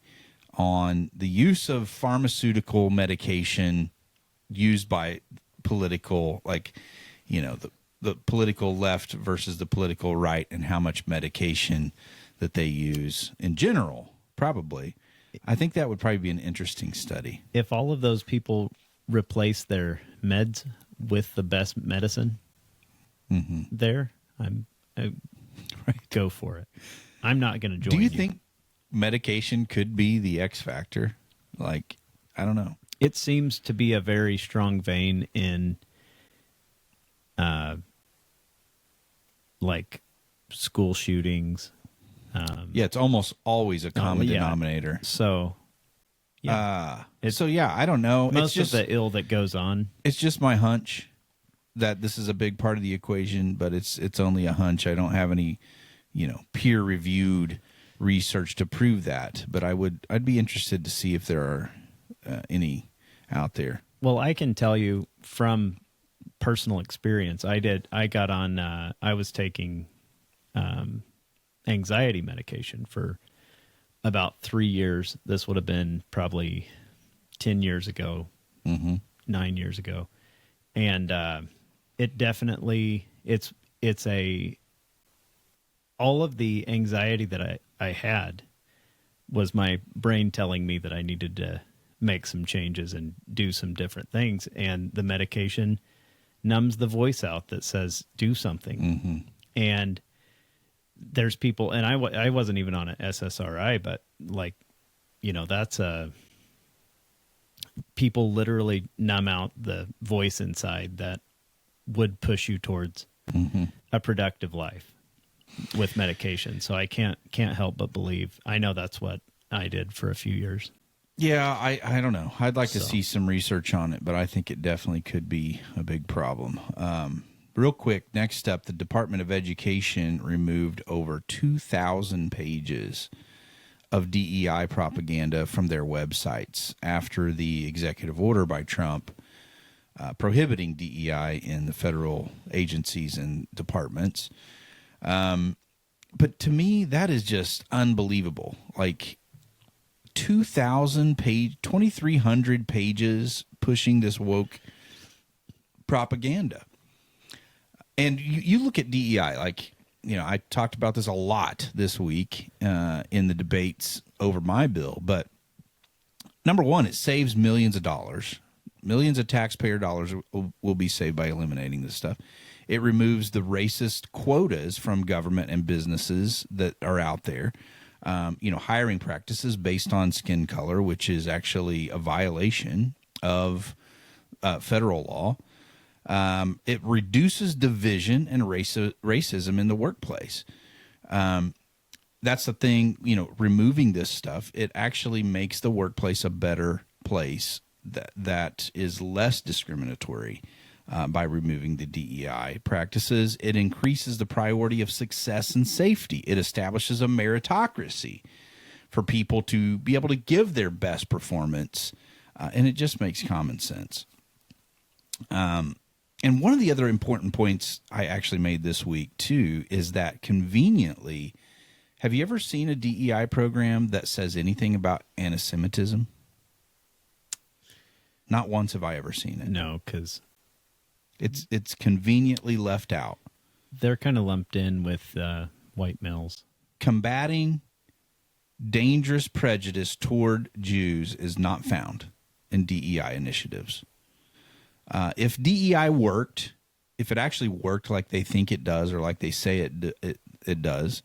on the use of pharmaceutical medication used by political, like, you know, the political left versus the political right, and how much medication that they use in general, probably. I think that would probably be an interesting study. If all of those people replace their meds with the best medicine there, I go for it. I'm not going to join you. Do you think medication could be the X factor? Like, I don't know. It seems to be a very strong vein in like school shootings. Yeah, it's almost always a common denominator. So, I don't know. Most it's just of the ill that goes on. It's just my hunch that this is a big part of the equation, but it's only a hunch. I don't have any, peer-reviewed research to prove that. But I'd be interested to see if there are any out there. Well, I can tell you from personal experience. I was taking anxiety medication for about 3 years. This would have been probably 10 years ago, 9 years ago. And it definitely, all of the anxiety that I had was my brain telling me that I needed to make some changes and do some different things. And the medication numbs the voice out that says, do something. And there's people, and I wasn't even on an SSRI, but that's people literally numb out the voice inside that would push you towards a productive life with medication. So I can't help but believe. I know that's what I did for a few years. Yeah, I don't know. I'd like to see some research on it, but I think it definitely could be a big problem. Real quick, next up, the Department of Education removed over 2,000 pages of DEI propaganda from their websites after the executive order by Trump prohibiting DEI in the federal agencies and departments. But to me, that is just unbelievable. Like 2,300 pages pushing this woke propaganda. And you look at DEI, I talked about this a lot this week in the debates over my bill. But number one, it saves millions of dollars. Millions of taxpayer dollars will be saved by eliminating this stuff. It removes the racist quotas from government and businesses that are out there. Hiring practices based on skin color, which is actually a violation of federal law. It reduces division and racism in the workplace. That's the thing, removing this stuff, it actually makes the workplace a better place that is less discriminatory by removing the DEI practices. It increases the priority of success and safety. It establishes a meritocracy for people to be able to give their best performance, and it just makes common sense. And one of the other important points I actually made this week, too, is that conveniently, have you ever seen a DEI program that says anything about anti-Semitism? Not once have I ever seen it. No, because it's conveniently left out. They're kind of lumped in with white males. Combating dangerous prejudice toward Jews is not found in DEI initiatives. If DEI worked, if it actually worked like they think it does or like they say it does,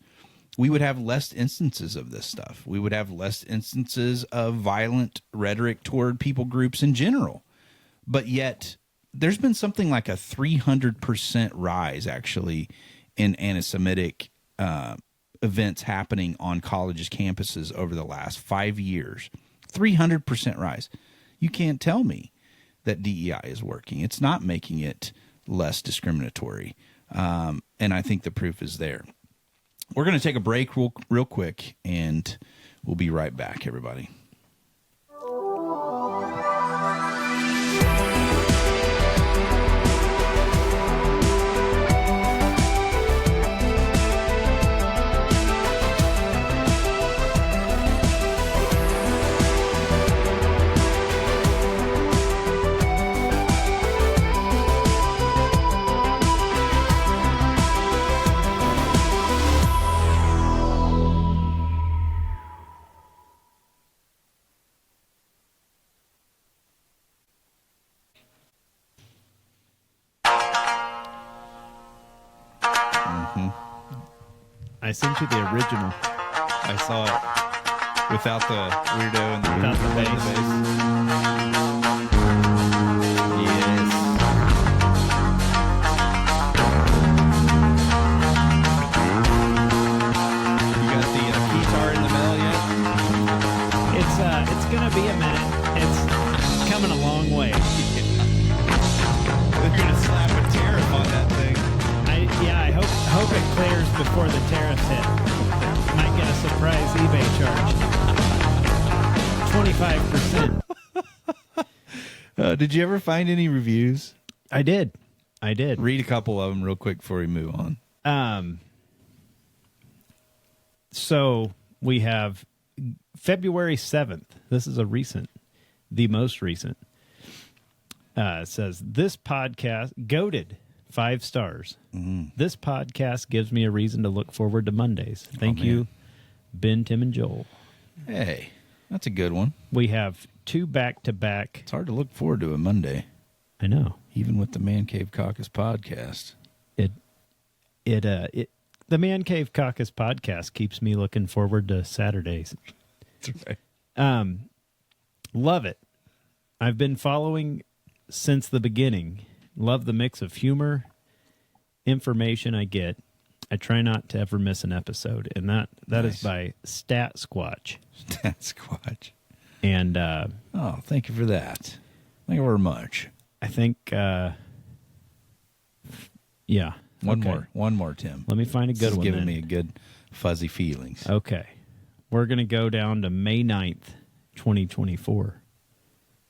we would have less instances of this stuff. We would have less instances of violent rhetoric toward people groups in general. But yet, there's been something like a 300% rise, actually, in anti-Semitic events happening on colleges' campuses over the last 5 years. 300% rise. You can't tell me that DEI is working. It's not making it less discriminatory. And I think the proof is there. We're going to take a break real quick, and we'll be right back, everybody. I sent you the original. I saw it without the weirdo and without the bass. Yes. You got the guitar in the mail yet? It's gonna be a minute. It's coming a long way. They're gonna slap a tariff on that thing. I hope it clears before the tariffs hit. Might get a surprise eBay charge. 25%. Did you ever find any reviews? I did. Read a couple of them real quick before we move on. So we have February 7th. This is the most recent. It says, this podcast, goated, 5 stars. Mm-hmm. This podcast gives me a reason to look forward to Mondays. Thank you, Ben, Tim, and Joel. Hey, that's a good one. We have 2 back-to-back. It's hard to look forward to a Monday. I know. Even with the Man Cave Caucus podcast. The Man Cave Caucus podcast keeps me looking forward to Saturdays. That's right. Love it. I've been following since the beginning. Love the mix of humor, information I get. I try not to ever miss an episode, and that Nice. is by Stat Squatch. Stat Squatch. And thank you for that. Thank you very much. I think yeah. One Okay. more, Tim. Let me find a good This is one. giving then. me a good fuzzy feelings. Okay. We're going to go down to May 9th, 2024.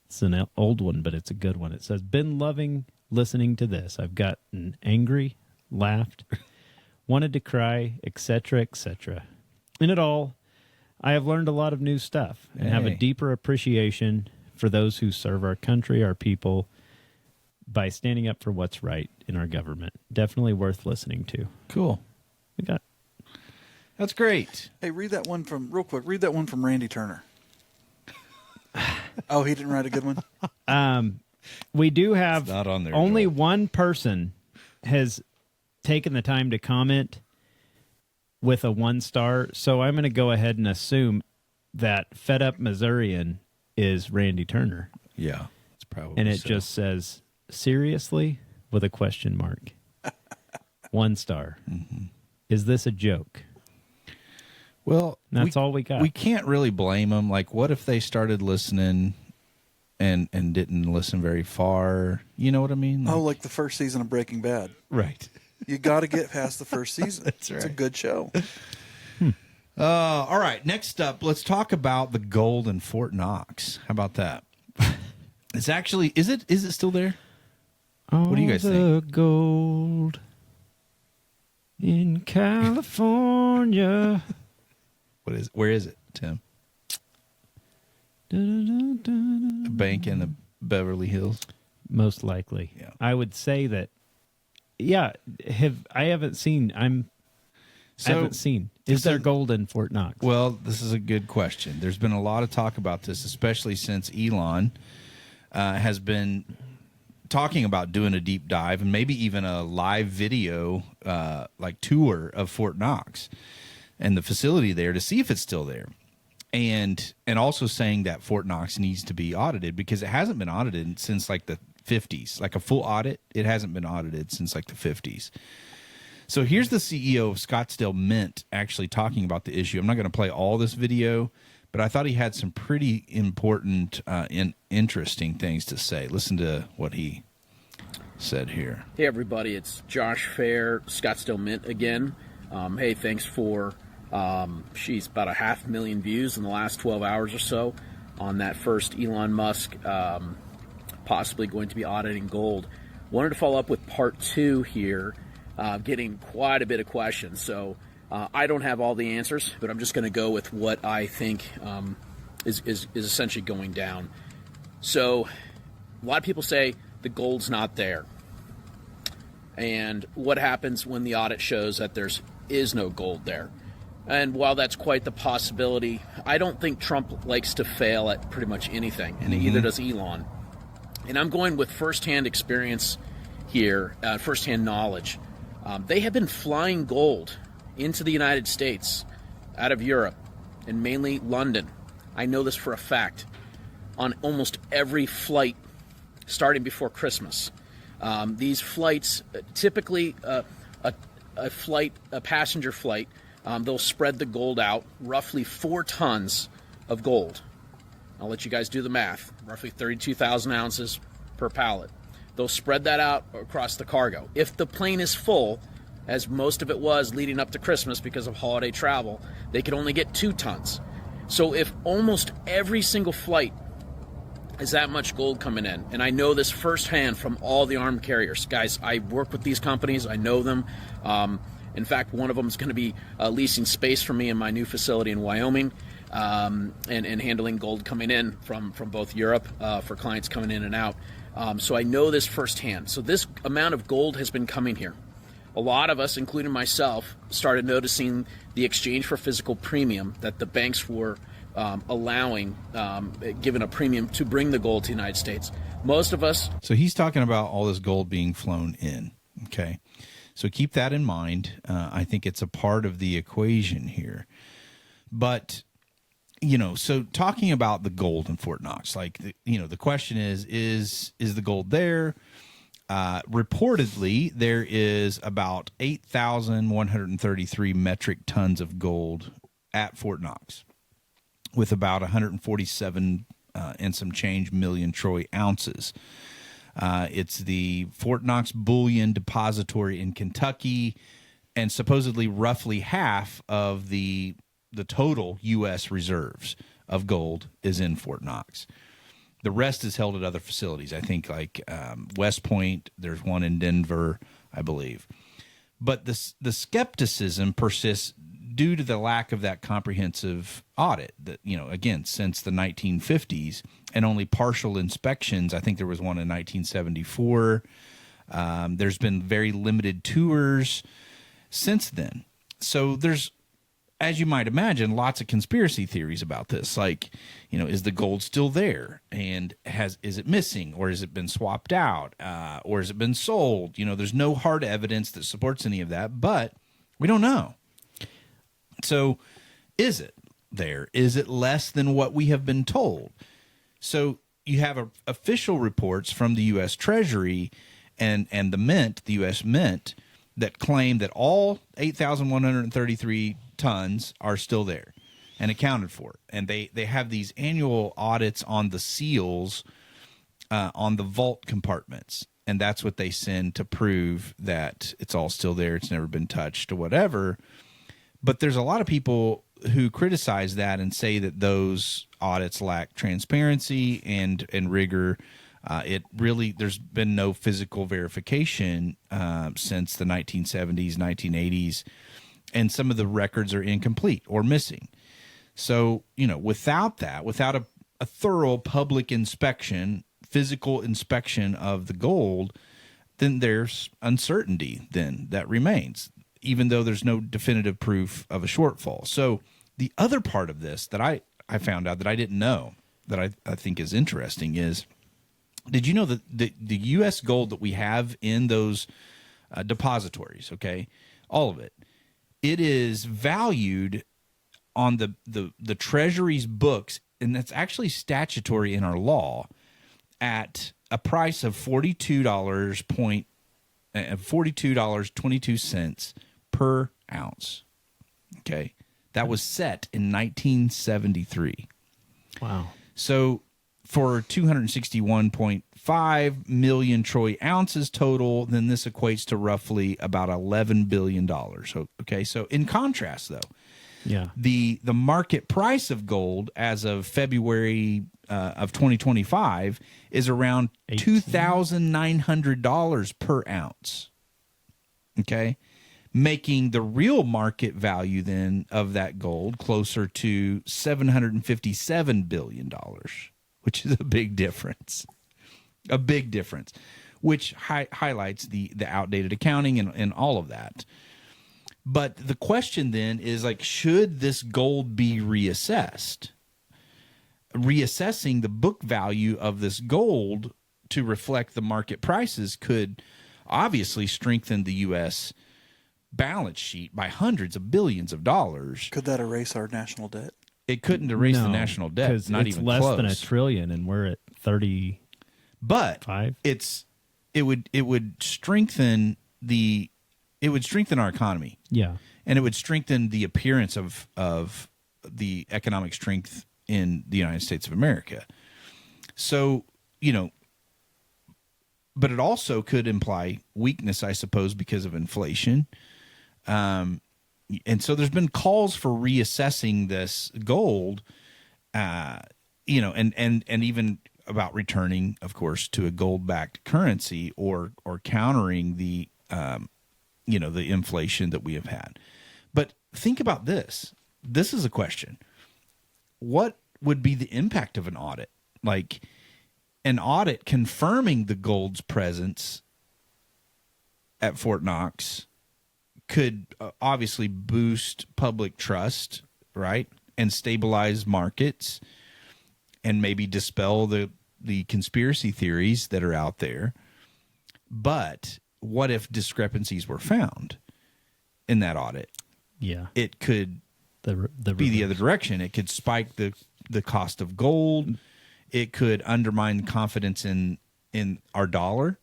It's an old one, but it's a good one. It says, been loving listening to this. I've gotten angry, laughed, wanted to cry, etc., etc. In it all, I have learned a lot of new stuff and have a Hey. deeper appreciation for those who serve our country, our people, by standing up for what's right in our government. Definitely worth listening to. Cool. That's great. Hey, read that one from Randy Turner. Oh, he didn't write a good one? We do have It's not on there, only one person has taken the time to comment with a 1 star, so I'm going to go ahead and assume that Fed Up Missourian is Randy Turner. Yeah, it's probably And it so. just says, seriously, with a question mark. 1 star. Mm-hmm. Is this a joke? Well, That's all we got. We can't really blame them. Like, what if they started listening and didn't listen very far? You know what I mean? Like the first season of Breaking Bad. Right. You got to get past the first season. That's It's a right. good show. All right. Next up, let's talk about the gold in Fort Knox. How about that? It's actually is it still there? What do you guys think? The gold in California. Where is it, Tim? A bank in the Beverly Hills. Most likely. Yeah. I would say that. Yeah, I haven't seen. Is there gold in Fort Knox? Well, this is a good question. There's been a lot of talk about this, especially since Elon has been talking about doing a deep dive and maybe even a live video like tour of Fort Knox and the facility there to see if it's still there. And also saying that Fort Knox needs to be audited because it hasn't been audited since like the 50s. Like a full audit, it hasn't been audited since like the 50s. So here's the CEO of Scottsdale Mint actually talking about the issue. I'm not going to play all this video, but I thought he had some pretty important and interesting things to say. Listen to what he said here. Hey everybody, it's Josh Fair, Scottsdale Mint again. Hey, thanks for about 500,000 views in the last 12 hours or so on that first Elon Musk possibly going to be auditing gold. Wanted to follow up with part 2 here, getting quite a bit of questions. So I don't have all the answers, but I'm just going to go with what I think is essentially going down. So a lot of people say the gold's not there. And what happens when the audit shows that there is no gold there? And while that's quite the possibility, I don't think Trump likes to fail at pretty much anything, and neither does Elon. And I'm going with firsthand experience here, firsthand knowledge. They have been flying gold into the United States out of Europe and mainly London. I know this for a fact. On almost every flight starting before Christmas. These flights, typically a passenger flight, they'll spread the gold out, roughly 4 tons of gold. I'll let you guys do the math, roughly 32,000 ounces per pallet. They'll spread that out across the cargo. If the plane is full, as most of it was leading up to Christmas because of holiday travel, they could only get 2 tons. So if almost every single flight is that much gold coming in, and I know this firsthand from all the armed carriers. Guys, I work with these companies. I know them. In fact, one of them is going to be leasing space for me in my new facility in Wyoming, and handling gold coming in from both Europe for clients coming in and out. So I know this firsthand. So this amount of gold has been coming here. A lot of us, including myself, started noticing the exchange for physical premium that the banks were allowing, given a premium to bring the gold to the United States. Most of us. So he's talking about all this gold being flown in. Okay. So keep that in mind. I think it's a part of the equation here. But, so talking about the gold in Fort Knox, the question is the gold there? Reportedly, there is about 8,133 metric tons of gold at Fort Knox, with about 147 and some change million troy ounces. It's the Fort Knox Bullion Depository in Kentucky, and supposedly roughly half of the total U.S. reserves of gold is in Fort Knox. The rest is held at other facilities. I think West Point, there's one in Denver, I believe. But the skepticism persists due to the lack of that comprehensive audit that, again, since the 1950s, and only partial inspections. I think there was one in 1974. There's been very limited tours since then. So there's, as you might imagine, lots of conspiracy theories about this. Is the gold still there? And is it missing? Or has it been swapped out? Or has it been sold? There's no hard evidence that supports any of that, but we don't know. So is it there? Is it less than what we have been told? So you have official reports from the U.S. Treasury and the Mint, the U.S. Mint, that claim that all 8,133 tons are still there and accounted for. And they have these annual audits on the seals on the vault compartments. And that's what they send to prove that it's all still there, it's never been touched or whatever. But there's a lot of people who criticize that and say that those audits lack transparency and rigor. There's been no physical verification since the 1970s, 1980s, and some of the records are incomplete or missing. So, without a thorough public inspection, physical inspection of the gold, then there's uncertainty then that remains, even though there's no definitive proof of a shortfall. So the other part of this that I found out that I didn't know, that I think is interesting, is, did you know that the U.S. gold that we have in those depositories, okay, all of it, it is valued on the Treasury's books, and that's actually statutory in our law, at a price of $42.22 per ounce. Okay, that was set in 1973. Wow. So for 261.5 million troy ounces total, then this equates to roughly about $11 billion. So, okay, so in contrast, though, the market price of gold as of February of 2025 is around $2,900 per ounce. Okay, making the real market value then of that gold closer to $757 billion. Which is a big difference, which highlights the outdated accounting and all of that. But the question then is, should this gold be reassessed? Reassessing the book value of this gold to reflect the market prices could obviously strengthen the U.S. balance sheet by hundreds of billions of dollars. Could that erase our national debt? It couldn't erase the national debt. Because Not it's even less close. than $1 trillion, and we're at 30. But it would strengthen our economy. Yeah. And it would strengthen the appearance of the economic strength in the United States of America. So, but it also could imply weakness, I suppose, because of inflation. And so there's been calls for reassessing this gold, and even about returning, of course, to a gold-backed currency or countering the the inflation that we have had. But think about this. This is a question. What would be the impact of an audit? Like an audit confirming the gold's presence at Fort Knox could obviously boost public trust, right? And stabilize markets and maybe dispel the conspiracy theories that are out there. But what if discrepancies were found in that audit? Yeah. It could be the other direction. It could spike the cost of gold. It could undermine confidence in our dollar.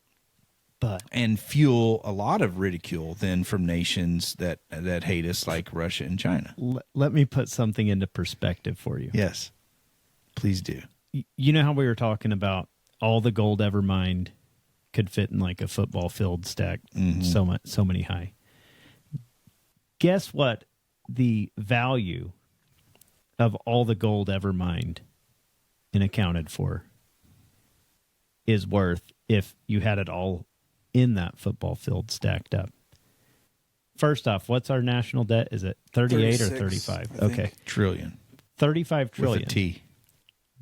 And fuel a lot of ridicule then from nations that hate us, like Russia and China. Let me put something into perspective for you. Yes, please do. You know how we were talking about all the gold ever mined could fit in like a football field stacked so many high. Guess what the value of all the gold ever mined and accounted for is worth if you had it all in that football field stacked up? First off, what's our national debt? Is it 38 or 35? Okay. Trillion. 35 trillion. With a T.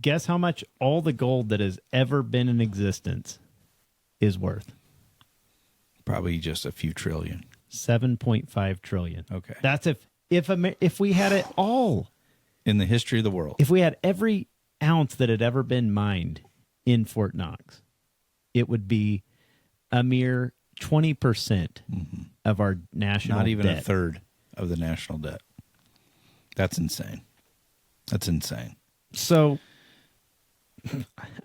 Guess how much all the gold that has ever been in existence is worth? Probably just a few trillion. 7.5 trillion. Okay. That's if we had it all in the history of the world. If we had every ounce that had ever been mined in Fort Knox, it would be a mere 20% of our national debt. Not even a third of the national debt. That's insane. That's insane. So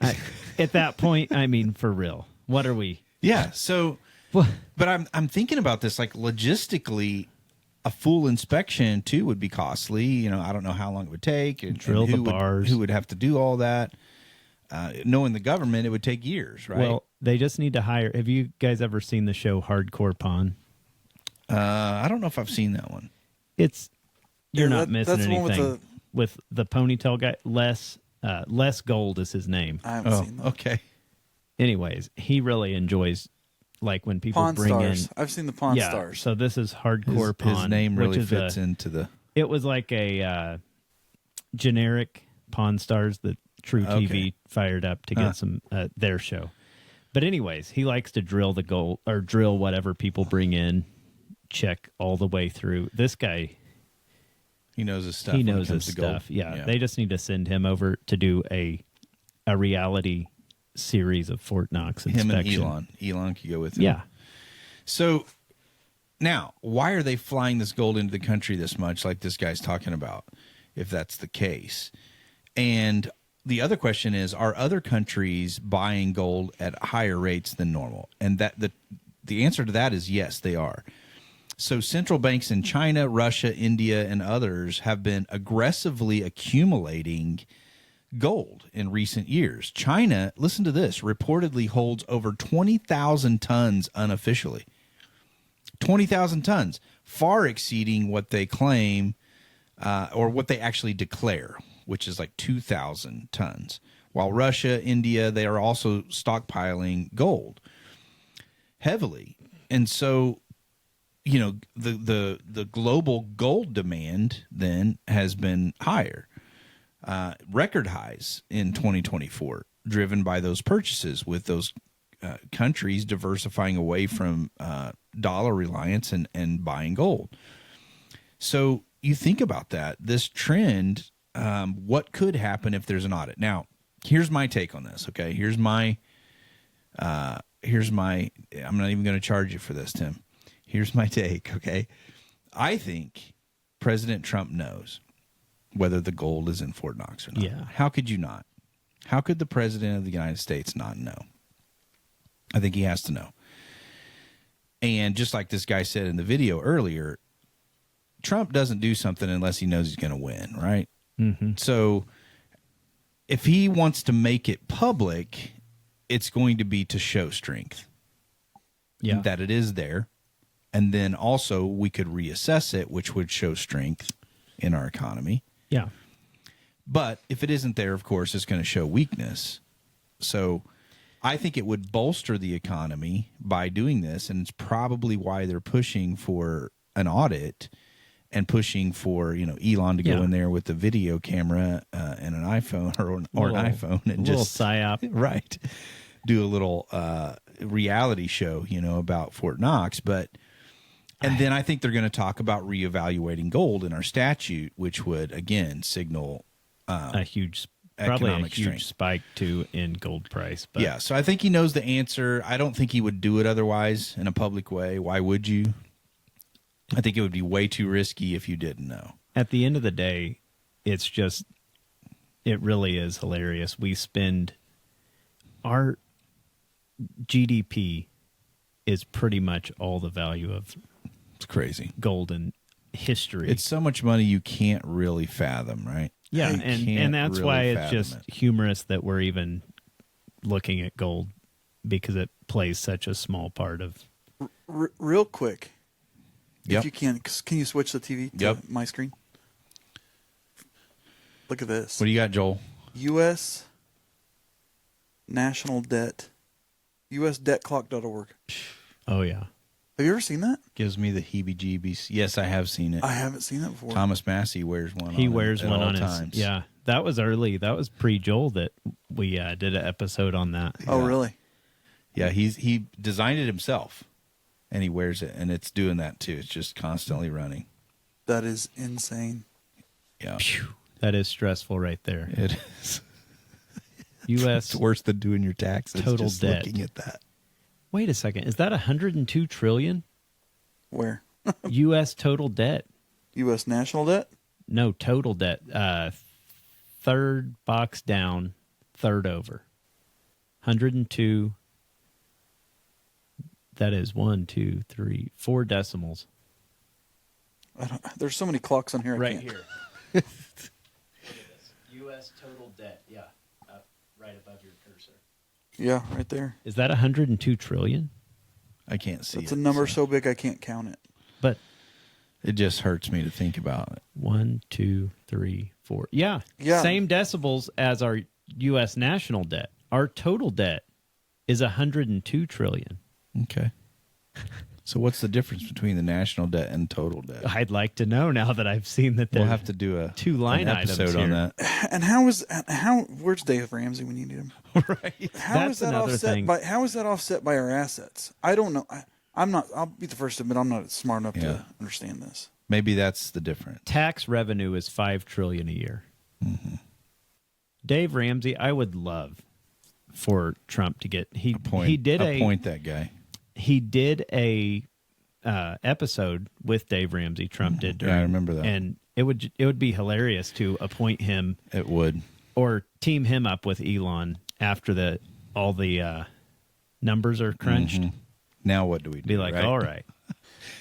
at that point, I mean, for real, what are we? Yeah. So, but I'm thinking about this, like logistically, a full inspection too would be costly. I don't know how long it would take, and drill the bars. Who would have to do all that? Knowing the government, it would take years, right? Well, they just need to hire. Have you guys ever seen the show Hardcore Pawn? I don't know if I've seen that one. You're not missing anything. With the ponytail guy, Les Gold is his name. I haven't seen that. Okay. Anyways, he really enjoys like when people Pawn bring Stars. in. I've seen the Pawn Stars. So this is Hardcore Pawn. His name really which is fits into the. It was like a generic Pawn Stars that True TV fired up to get some their show. But anyways, he likes to drill the gold or drill whatever people bring in, check all the way through. This guy, he knows his stuff. He knows his stuff. Yeah, they just need to send him over to do a reality series of Fort Knox inspection. Him and Elon could go with him. Yeah. So now, why are they flying this gold into the country this much, like this guy's talking about, if that's the case? And the other question is, are other countries buying gold at higher rates than normal? And that the answer to that is yes, they are. So central banks in China, Russia, India, and others have been aggressively accumulating gold in recent years. China, listen to this, reportedly holds over 20,000 tons unofficially. 20,000 tons, far exceeding what they claim or what they actually declare, which is like 2,000 tons. While Russia, India, they are also stockpiling gold heavily. And so, the global gold demand then has been higher. Record highs in 2024, driven by those purchases, with those countries diversifying away from dollar reliance and buying gold. So you think about that, this trend, what could happen if there's an audit? Now, here's my take on this, okay? I'm not even going to charge you for this, Tim. Here's my take, okay? I think President Trump knows whether the gold is in Fort Knox or not. Yeah. How could you not? How could the President of the United States not know? I think he has to know. And just like this guy said in the video earlier, Trump doesn't do something unless he knows he's going to win, right? Mm-hmm. So if he wants to make it public, it's going to be to show strength. Yeah. That it is there. And then also we could reassess it, which would show strength in our economy. Yeah. But if it isn't there, of course, it's going to show weakness. So I think it would bolster the economy by doing this, and it's probably why they're pushing for an audit and pushing for, you know, Elon to go in there with the video camera and an iPhone or an iPhone and just psyop, right? Do a little reality show, you know, about Fort Knox, and then I think they're going to talk about reevaluating gold in our statute, which would again signal a huge. Probably Probably a huge spike too in gold price. But yeah, so I think he knows the answer. I don't think he would do it otherwise in a public way. Why would you? I think it would be way too risky if you didn't know. At the end of the day, it really is hilarious. We spend our GDP is pretty much all the value of it's crazy gold in history. It's so much money you can't really fathom, right? Yeah, You and can't that's really why it's fathom just it. humorous that we're even looking at gold because it plays such a small part of. Real quick, Yep. if you can you switch the TV to Yep. my screen? Look at this. What do you got, Joel? U.S. national debt, usdebtclock.org. Oh yeah, have you ever seen that? Gives me the heebie-jeebies. Yes, I have seen it. I haven't seen that before. Thomas Massey wears one. he on wears at one all on times. his. Yeah, that was early. That was pre-Joel that we did an episode on that. Oh really? Yeah, he designed it himself, and he wears it, and it's doing that too. It's just constantly running. That is insane. Yeah, That is stressful right there. it is. U.S. It's worse than doing your taxes. Total just debt. looking at that. Wait a second. Is that 102 trillion? Where? U.S. total debt. U.S. national debt? No, total debt. Third box down, third over. 102. That is 1, 2, 3, 4 decimals. There's so many clocks on here. Right here. Look at this. U.S. total debt. Yeah, up right above your cursor. Yeah, right there. Is that 102 trillion? I can't see It's it. a number so big I can't count it. But it just hurts me to think about it. 1, 2, 3, 4. Yeah. Same decibels as our U.S. national debt. Our total debt is 102 trillion. Okay. So what's the difference between the national debt and total debt? I'd like to know now that I've seen that We'll there's have to do a two line an items episode on here. that. And where's Dave Ramsey when you need him? Right. How is that offset by our assets? I don't know. I'll be the first to admit I'm not smart enough to understand this. Maybe that's the difference. Tax revenue is $5 trillion a year. Mm-hmm. Dave Ramsey, I would love for Trump to get appoint that guy. He did a episode with Dave Ramsey. Trump did. Yeah, I remember that. And it would be hilarious to appoint him. It would. Or team him up with Elon after all the numbers are crunched. Mm-hmm. Now what do we do? Be like, right? all right.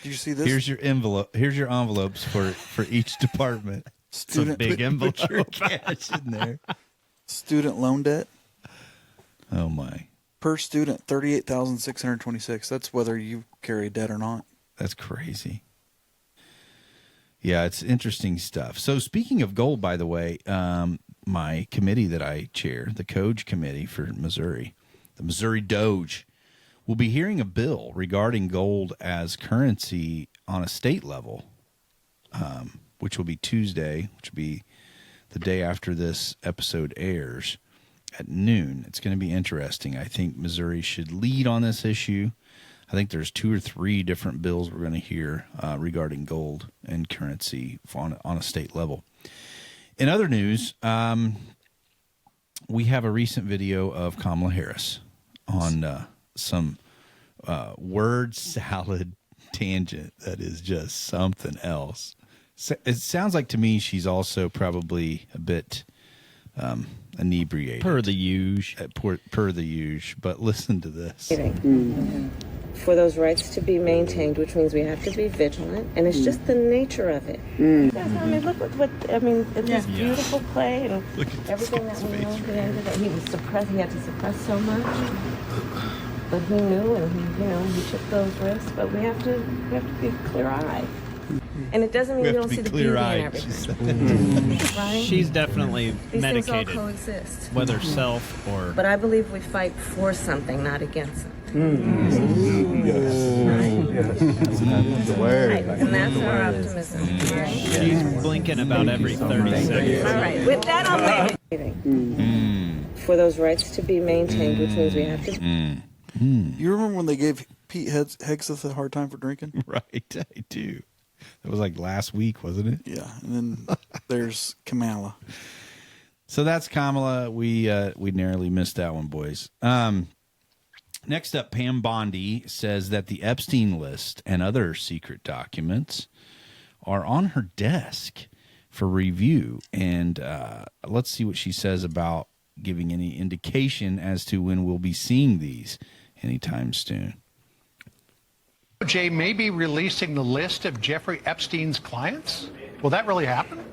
Did you see this? Here's your envelope. Here's your envelopes for each department. Some big envelope. Put your cash in there. Student loan debt. Oh my. Per student, $38,626. That's whether you carry debt or not. That's crazy. Yeah, it's interesting stuff. So speaking of gold, by the way, my committee that I chair, the Code Committee for Missouri, the Missouri Doge, will be hearing a bill regarding gold as currency on a state level, which will be Tuesday, which will be the day after this episode airs at noon. It's going to be interesting. I think Missouri should lead on this issue. I think there's 2 or 3 different bills we're going to hear regarding gold and currency on a state level. In other news, we have a recent video of Kamala Harris on some word salad tangent that is just something else. It sounds like to me she's also probably a bit inebriated. Per the usual. Per the usual. But listen to this. For those rights to be maintained, which means we have to be vigilant, and it's just the nature of it. I mean, look what it's this beautiful play and everything that we know that he was suppressed. He had to suppress so much, but he knew, and he took those risks. But we have to be clear-eyed. And it doesn't mean you don't see the beauty in everything. Right? She's definitely These medicated. things all coexist. Whether self or... But I believe we fight for something, not against it. Right. And that's our optimism. Right? She's blinking about every 30 seconds. All right. With that, I'll leave. For those rights to be maintained, which means we have to... You remember when they gave Pete Hegseth a hard time for drinking? Right, I do. That was like last week, wasn't it? Yeah, and then there's Kamala. So that's Kamala. We narrowly missed that one, boys. Next up, Pam Bondi says that the Epstein list and other secret documents are on her desk for review. And let's see what she says about giving any indication as to when we'll be seeing these anytime soon. DOJ may be releasing the list of Jeffrey Epstein's clients. Will that really happen?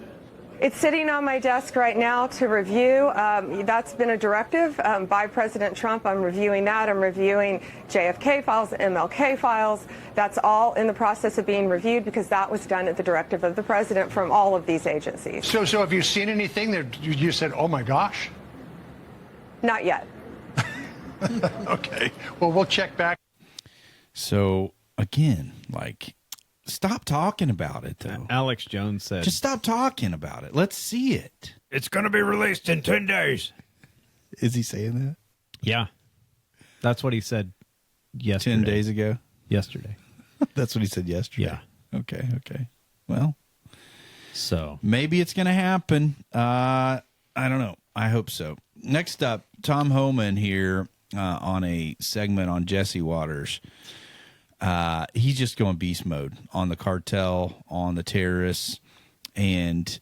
It's sitting on my desk right now to review. That's been a directive by President Trump. I'm reviewing that. I'm reviewing JFK files, MLK files. That's all in the process of being reviewed because that was done at the directive of the president from all of these agencies. So have you seen anything that you said, oh my gosh? Not yet. Okay. Well, we'll check back. So again, stop talking about it, though. Alex Jones said, just stop talking about it. Let's see it. It's going to be released in 10 days. Is he saying that? Yeah. That's what he said yesterday. 10 days ago? Yesterday. That's what he said yesterday? Yeah. Okay. Well, so maybe it's going to happen. I don't know. I hope so. Next up, Tom Homan here on a segment on Jesse Waters. He's just going beast mode on the cartel, on the terrorists, and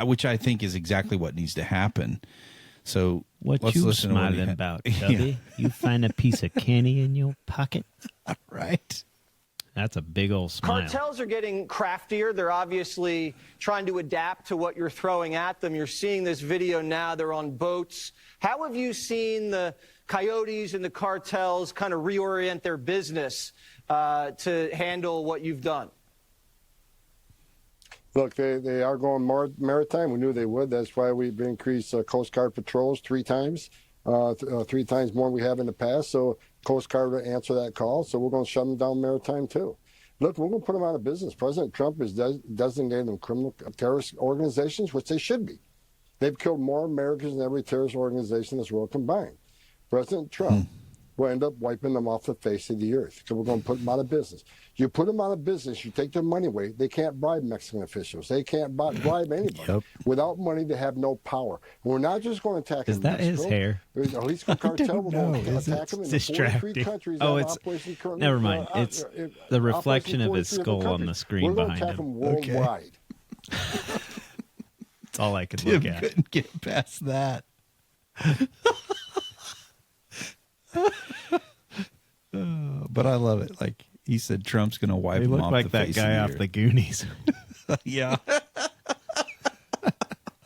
which I think is exactly what needs to happen. So what let's you listen smiling to what about, Chubby? You find a piece of candy in your pocket? Right. That's a big old smile. Cartels are getting craftier. They're obviously trying to adapt to what you're throwing at them. You're seeing this video now. They're on boats. How have you seen the coyotes and the cartels kind of reorient their business to handle what you've done? Look, they are going more maritime. We knew they would. That's why we've increased Coast Guard patrols 3 times, 3 times more than we have in the past. So Coast Guard will answer that call. So we're going to shut them down maritime, too. Look, we're going to put them out of business. President Trump is designating them criminal terrorist organizations, which they should be. They've killed more Americans than every terrorist organization in this world combined. President Trump will end up wiping them off the face of the earth because we're going to put them out of business. You put them out of business, you take their money away. They can't bribe Mexican officials. They can't bribe anybody. Yep. Without money, they have no power. And we're not just going to attack Is that Mexico. his hair? The Jalisco cartel, we're going to attack them in the 43 countries. Oh, that it's operation currently, never mind. It's the reflection of his skull on the screen we're behind attack him. them worldwide. That's all I could Tim look at. couldn't get past that. But I love it. Like he said, Trump's going to wipe He him looked off like the that face guy of off the the earth. Goonies. Yeah.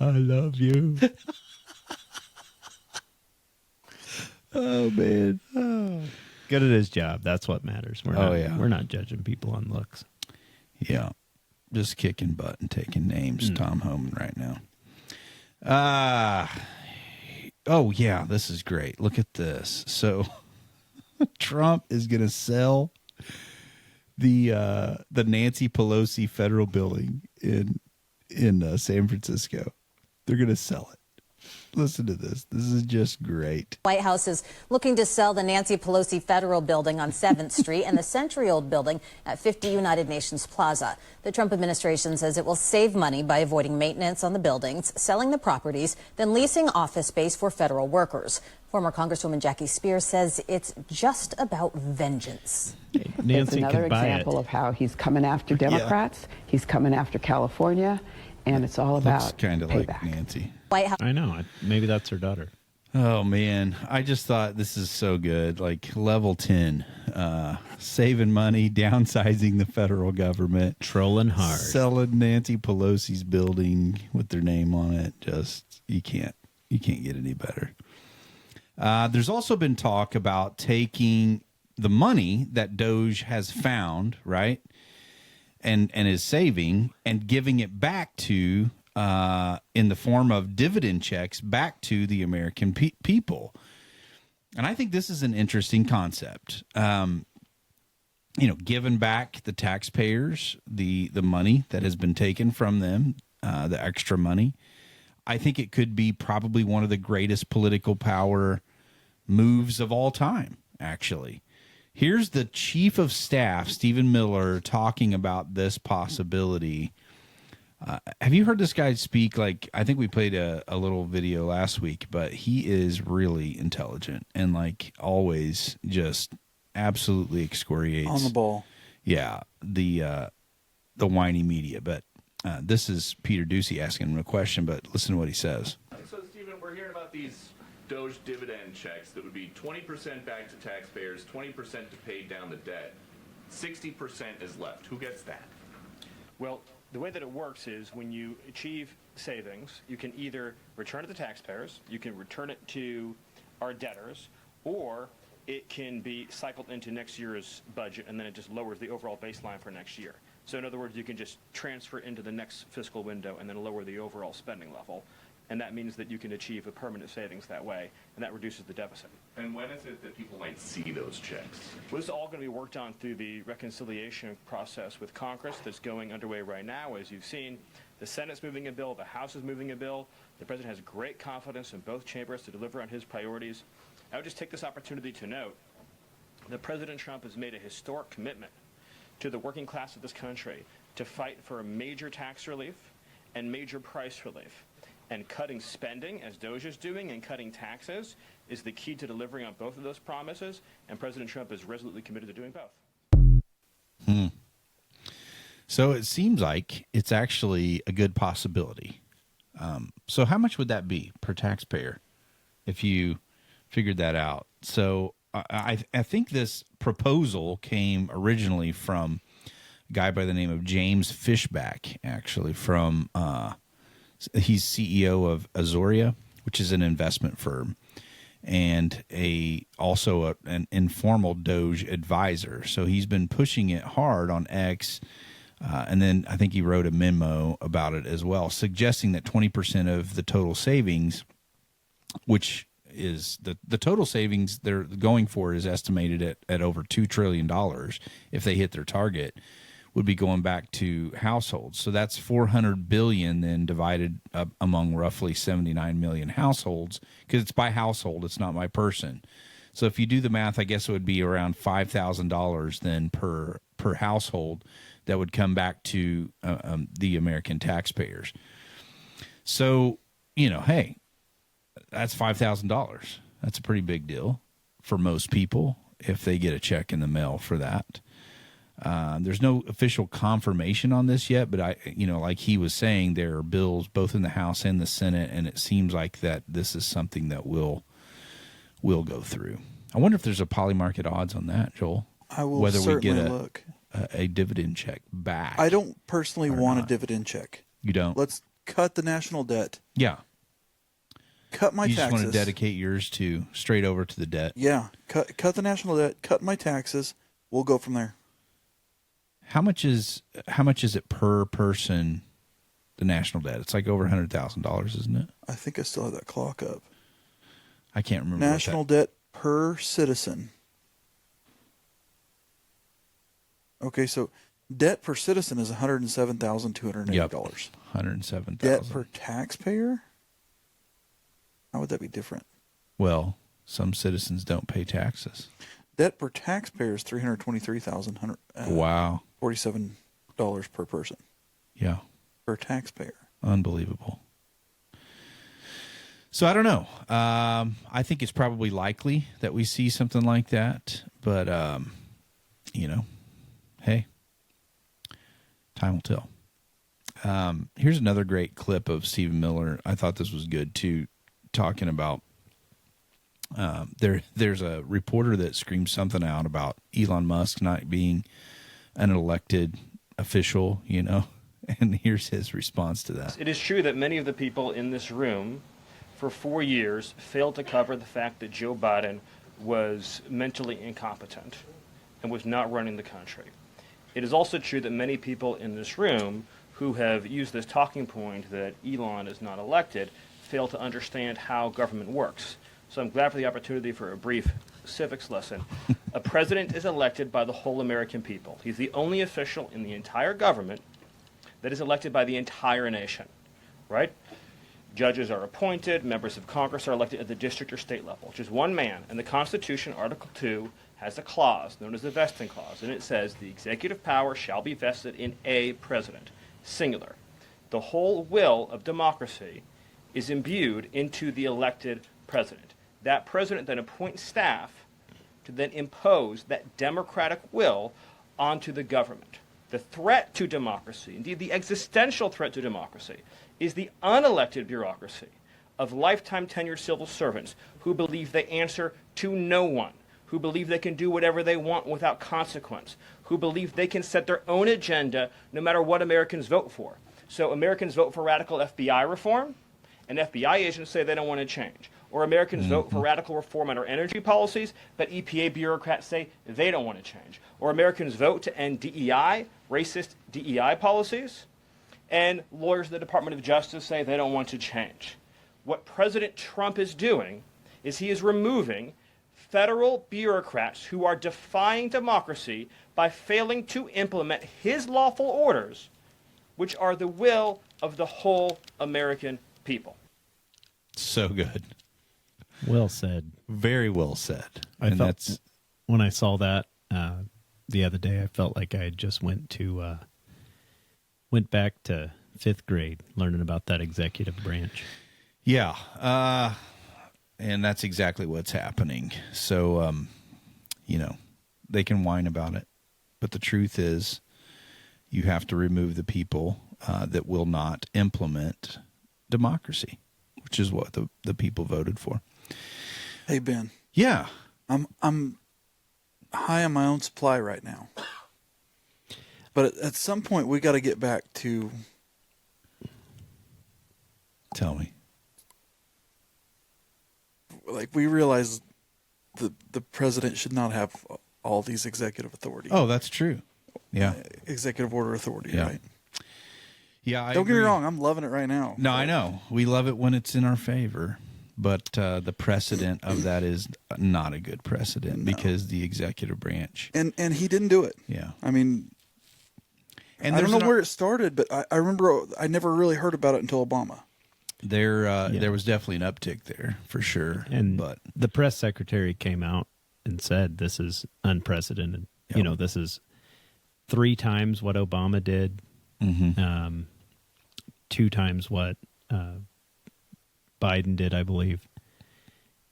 I love you. Oh man. Oh. Good at his job. That's what matters. We're not judging people on looks. Yeah. Just kicking butt and taking names. Tom Homan right now. Oh yeah, this is great. Look at this. So Trump is going to sell the Nancy Pelosi federal building in San Francisco. They're going to sell it Listen to this. This is just great. White House is looking to sell the Nancy Pelosi Federal Building on 7th Street and the century-old building at 50 United Nations Plaza. The Trump administration says it will save money by avoiding maintenance on the buildings, selling the properties, then leasing office space for federal workers. Former Congresswoman Jackie Spears says it's just about vengeance. Nancy it's another can buy example it. of how he's coming after Democrats. He's coming after California, and it's all about kind of payback. like Nancy. White House. I know. Maybe that's her daughter. Oh man, I just thought this is so good. Like level 10, saving money, downsizing the federal government, trolling hard, selling Nancy Pelosi's building with their name on it. Just you can't get any better. There's also been talk about taking the money that Doge has found, right, and is saving, and giving it back to in the form of dividend checks back to the American people. And I think this is an interesting concept. Giving back the taxpayers the money that has been taken from them, the extra money. I think it could be probably one of the greatest political power moves of all time, actually. Here's the chief of staff, Stephen Miller, talking about this possibility. Have you heard this guy speak? Like, I think we played a little video last week, but he is really intelligent and, like, always just absolutely excoriates. On the ball. Yeah, the whiny media. But this is Peter Ducey asking him a question, but listen to what he says. So, Stephen, we're hearing about these Doge dividend checks that would be 20% back to taxpayers, 20% to pay down the debt. 60% is left. Who gets that? Well, the way that it works is when you achieve savings, you can either return it to taxpayers, you can return it to our debtors, or it can be cycled into next year's budget, and then it just lowers the overall baseline for next year. So in other words, you can just transfer into the next fiscal window and then lower the overall spending level. And that means that you can achieve a permanent savings that way, and that reduces the deficit. And when is it that people might see those checks? Well, this is all going to be worked on through the reconciliation process with Congress that's going underway right now. As you've seen, the Senate's moving a bill, the House is moving a bill. The President has great confidence in both chambers to deliver on his priorities. I would just take this opportunity to note that President Trump has made a historic commitment to the working class of this country to fight for major tax relief and major price relief. And cutting spending, as Doge is doing, and cutting taxes is the key to delivering on both of those promises, and President Trump is resolutely committed to doing both. So it seems like it's actually a good possibility. So how much would that be per taxpayer if you figured that out? So I think this proposal came originally from a guy by the name of James Fishback, actually, from... he's CEO of Azoria, which is an investment firm, and also an informal Doge advisor. So he's been pushing it hard on X, and then I think he wrote a memo about it as well, suggesting that 20% of the total savings, which is the total savings they're going for, is estimated at over $2 trillion if they hit their target, would be going back to households. So that's $400 billion then divided up among roughly 79 million households, because it's by household, it's not by person. So if you do the math, I guess it would be around $5,000 then per household that would come back to the American taxpayers. So, hey, that's $5,000. That's a pretty big deal for most people if they get a check in the mail for that. There's no official confirmation on this yet, but like he was saying, there are bills both in the House and the Senate, and it seems like that this is something that will go through. I wonder if there's a polymarket odds on that, Joel. I will whether certainly we get look. A dividend check back. I don't personally want not. a dividend check. You don't? Let's cut the national debt. Yeah. Cut my you taxes. You just want to dedicate yours straight over to the debt. Yeah. Cut the national debt. Cut my taxes. We'll go from there. How much is it per person, the national debt? It's like over $100,000, isn't it? I think I still have that clock up. I can't remember. National debt per citizen. Okay, so debt per citizen is $107,280. Yep, $107,000. Debt per taxpayer? How would that be different? Well, some citizens don't pay taxes. Debt per taxpayer is $323,000. Wow. $47 per person. Yeah. Per taxpayer. Unbelievable. So I don't know. I think it's probably likely that we see something like that. But, hey, time will tell. Here's another great clip of Stephen Miller. I thought this was good, too, talking about there's a reporter that screams something out about Elon Musk not being an elected official, and here's his response to that. It is true that many of the people in this room for 4 years failed to cover the fact that Joe Biden was mentally incompetent and was not running the country. It is also true that many people in this room who have used this talking point that Elon is not elected fail to understand how government works. So I'm glad for the opportunity for a brief civics lesson. A president is elected by the whole American people. He's the only official in the entire government that is elected by the entire nation, right? Judges are appointed, members of Congress are elected at the district or state level, just one man. And the Constitution, Article 2, has a clause known as the vesting clause, and it says the executive power shall be vested in a president, singular. The whole will of democracy is imbued into the elected president. That president then appoints staff to then impose that democratic will onto the government. The threat to democracy, indeed the existential threat to democracy, is the unelected bureaucracy of lifetime tenured civil servants who believe they answer to no one, who believe they can do whatever they want without consequence, who believe they can set their own agenda no matter what Americans vote for. So Americans vote for radical FBI reform, and FBI agents say they don't want to change. Or Americans vote for radical reform on our energy policies, but EPA bureaucrats say they don't want to change. Or Americans vote to end DEI, racist DEI policies, and lawyers at the Department of Justice say they don't want to change. What President Trump is doing is he is removing federal bureaucrats who are defying democracy by failing to implement his lawful orders, which are the will of the whole American people. So good. Well said. Very well said. When I saw that the other day, I felt like I just went back to 5th grade learning about that executive branch. Yeah. And that's exactly what's happening. So, they can whine about it. But the truth is, you have to remove the people that will not implement democracy, which is what the people voted for. Hey, Ben. Yeah. I'm high on my own supply right now. But at some point, we got to get back to... Tell me. Like, we realize the president should not have all these executive authority. Oh, that's true. Yeah. Executive order authority, right? Yeah, I Don't get me agree. wrong. I'm loving it right now. No, I know. We love it when it's in our favor. But the precedent of that is not a good precedent because the executive branch. And he didn't do it. Yeah. I mean, and I don't know where it started, but I remember I never really heard about it until Obama. There was definitely an uptick there for sure. But the press secretary came out and said this is unprecedented. Yep. This is 3 times what Obama did, 2 times what Biden did, I believe.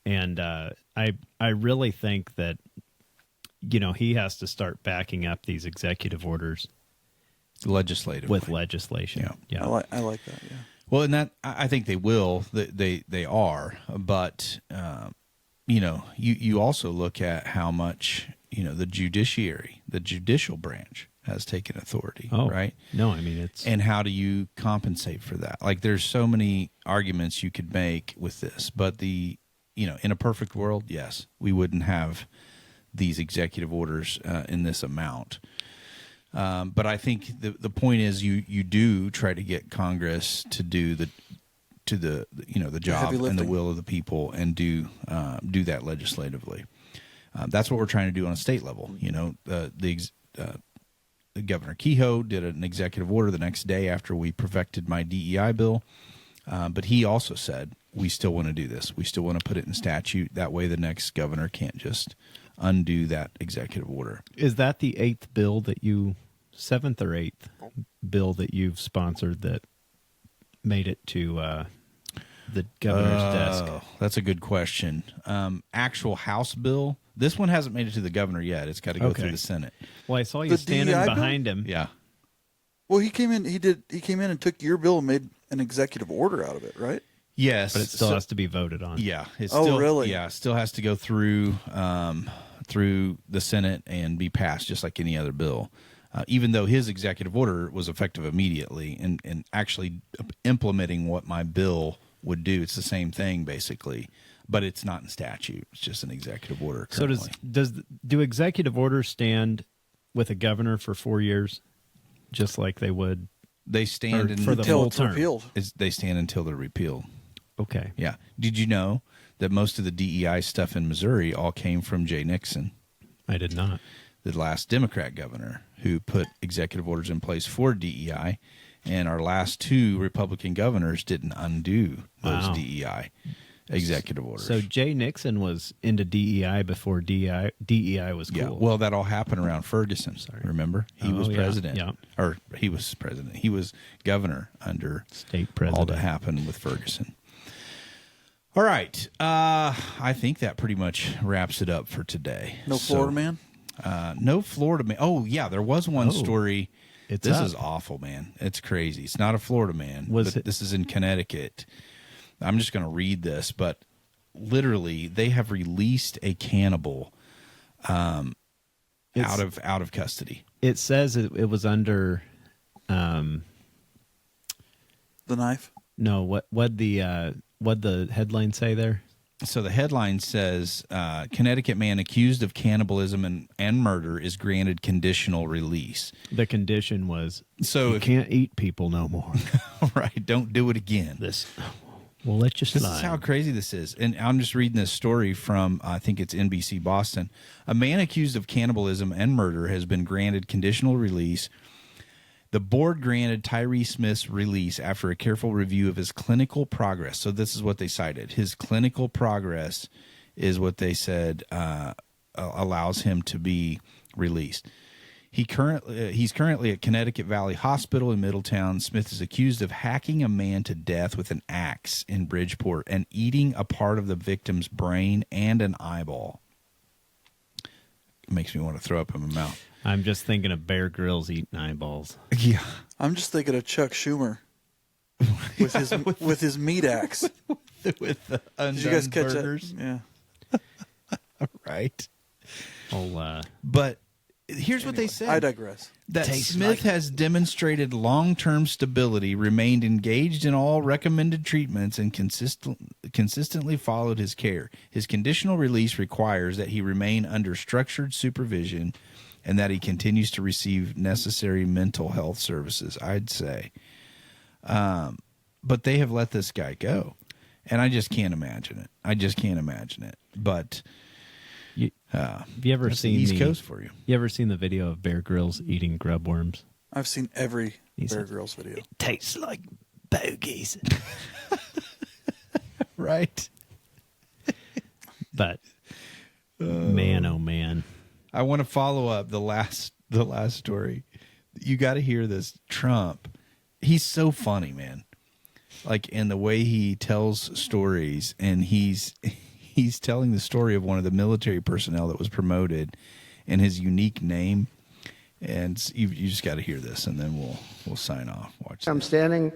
And I really think that, he has to start backing up these executive orders legislatively with legislation. Yeah. I like that. Yeah. Well, and that I think they will. They are, but you also look at how much the judicial branch has taken authority. Oh, right? No, I mean it's and how do you compensate for that? Like, there's so many arguments you could make with this, but in a perfect world, yes, we wouldn't have these executive orders in this amount. But I think the point is you do try to get Congress to do the job and the will of the people and do that legislatively. That's what we're trying to do on a state level. Governor Kehoe did an executive order the next day after we perfected my DEI bill, but he also said we still want to do this. We still want to put it in statute. That way the next governor can't just undo that executive order. Is that the 7th or 8th bill that you've sponsored that made it to the governor's desk? That's a good question. Actual House bill. This one hasn't made it to the governor yet. It's got to go through the Senate. Well, I saw you standing DEI behind bill? him. Yeah. Well, he came in. He came in and took your bill and made an executive order out of it, right? Yes, but it still has to be voted on. Yeah. It's Oh, still, really? Yeah, it still has to go through the Senate and be passed just like any other bill. Even though his executive order was effective immediately and actually implementing what my bill would do, it's the same thing basically, but it's not in statute. It's just an executive order currently. So do executive orders stand with a governor for 4 years, just like they would? They stand for the full term. Repealed. They stand until they're repealed. Okay. Yeah. Did you know that most of the DEI stuff in Missouri all came from Jay Nixon? I did not. The last Democrat governor who put executive orders in place for DEI, and our last 2 Republican governors didn't undo those DEI executive orders. So Jay Nixon was into DEI before DEI was cool. Yeah, well, that all happened around Ferguson. Remember? He was president. Yeah. Or he was president. He was governor under state president. All that happened with Ferguson. All right. I think that pretty much wraps it up for today. No Florida man? No Florida man. Oh, yeah, there was one story. This is awful, man. It's crazy. It's not a Florida man. This is in Connecticut. I'm just going to read this, but literally they have released a cannibal out of custody. It says it was under the knife. No, what the headline say there? So the headline says Connecticut man accused of cannibalism and murder is granted conditional release. The condition was you can't eat people no more. Right, don't do it again. We'll let you slide. This is how crazy this is. And I'm just reading this story from, I think it's NBC Boston. A man accused of cannibalism and murder has been granted conditional release. The board granted Tyree Smith's release after a careful review of his clinical progress. So this is what they cited. His clinical progress is what they said allows him to be released. He's currently at Connecticut Valley Hospital in Middletown. Smith is accused of hacking a man to death with an axe in Bridgeport and eating a part of the victim's brain and an eyeball. It makes me want to throw up in my mouth. I'm just thinking of Bear Grylls eating eyeballs. Yeah. I'm just thinking of Chuck Schumer with his meat axe. With the undone Did you guys catch burgers? that? Yeah. Right. But here's what they said. I digress. That Smith has demonstrated long-term stability, remained engaged in all recommended treatments, and consistently followed his care. His conditional release requires that he remain under structured supervision and that he continues to receive necessary mental health services, I'd say. But they have let this guy go, and I just can't imagine it. But have you ever seen the East Coast for you? You ever seen the video of Bear Grylls eating grub worms? I've seen every Bear Grylls video. It tastes like bogies. Right. But man, oh man. I want to follow up the last story. You got to hear this. Trump, he's so funny, man. Like in the way he tells stories, and he's telling the story of one of the military personnel that was promoted, and his unique name. And you just got to hear this, and then we'll sign off. Watch. I'm standing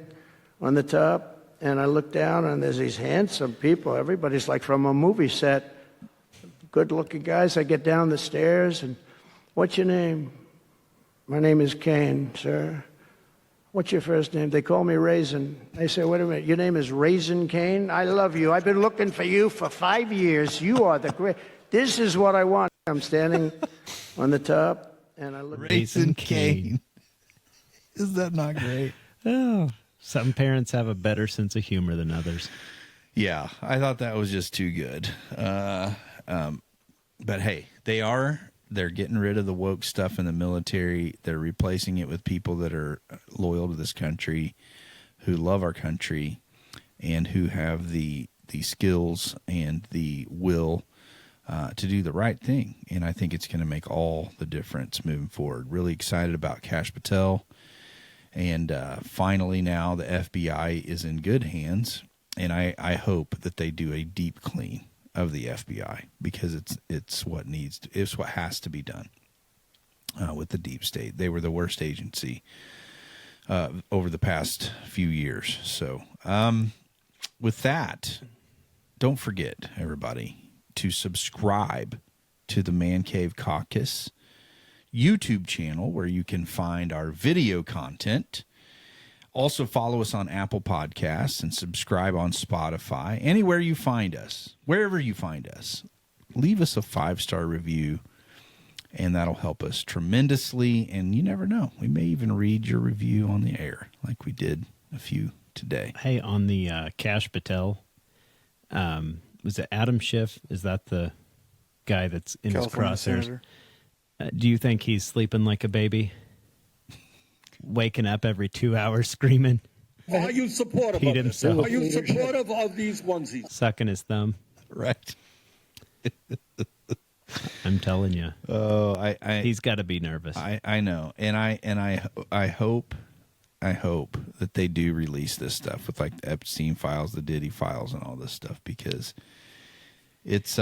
on the top, and I look down, and there's these handsome people. Everybody's like from a movie set. Good-looking guys. I get down the stairs, and what's your name? My name is Kane, sir. What's your first name? They call me Raisin. I say, wait a minute, your name is Raisin Kane? I love you. I've been looking for you for 5 years. You are the great. This is what I want. I'm standing on the top, and I look. Raisin Kane. Is that not great? Oh, some parents have a better sense of humor than others. Yeah, I thought that was just too good. But hey, they're getting rid of the woke stuff in the military. They're replacing it with people that are loyal to this country, who love our country. and who have the skills and the will to do the right thing. And I think it's going to make all the difference moving forward. Really excited about KASH PATEL. And finally now the FBI is in good hands. And I hope that they do a deep clean of the FBI, because it's what has to be done with the deep state. They were the worst agency over the past few years. So with that, don't forget, everybody, to subscribe to the Man Cave Caucus YouTube channel, where you can find our video content. Also follow us on Apple Podcasts and subscribe on Spotify. Anywhere you find us, wherever you find us, leave us a 5-star review, and that'll help us tremendously. And you never know, we may even read your review on the air, like we did a few today. Hey, on the KASH PATEL, was it Adam Schiff? Is that the guy that's in California his crosshairs? Senator. Do you think he's sleeping like a baby? Waking up every 2 hours screaming? Are you supportive Pete of this? himself. Are you supportive of these onesies? Sucking his thumb. Right. I'm telling you. Oh, he's got to be nervous. I know. And I hope that they do release this stuff with like the Epstein files, the Diddy files, and all this stuff, because it's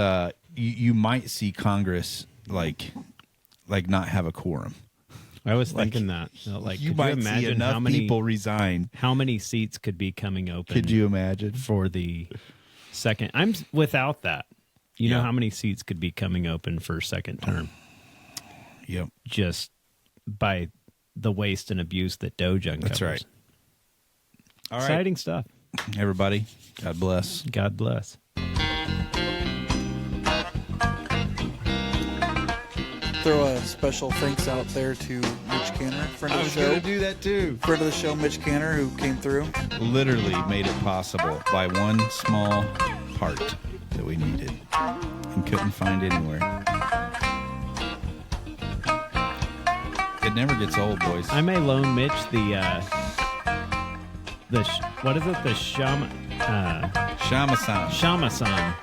you might see Congress like not have a quorum. I was thinking that. Like, you could might you imagine see enough how many people resign. How many seats could be coming open? Could you imagine for the second? I'm without that. You know how many seats could be coming open for second term? Yep. Just by the waste and abuse that Doge uncovers. That's right. All right. Exciting stuff. Everybody, God bless. God bless. Throw a special thanks out there to Mitch Canner, friend of the show. I was going to do that too. Friend of the show, Mitch Canner, who came through. Literally made it possible by one small part that we needed and couldn't find anywhere. It never gets old, boys. I may loan Mitch what is it? The Shamasan.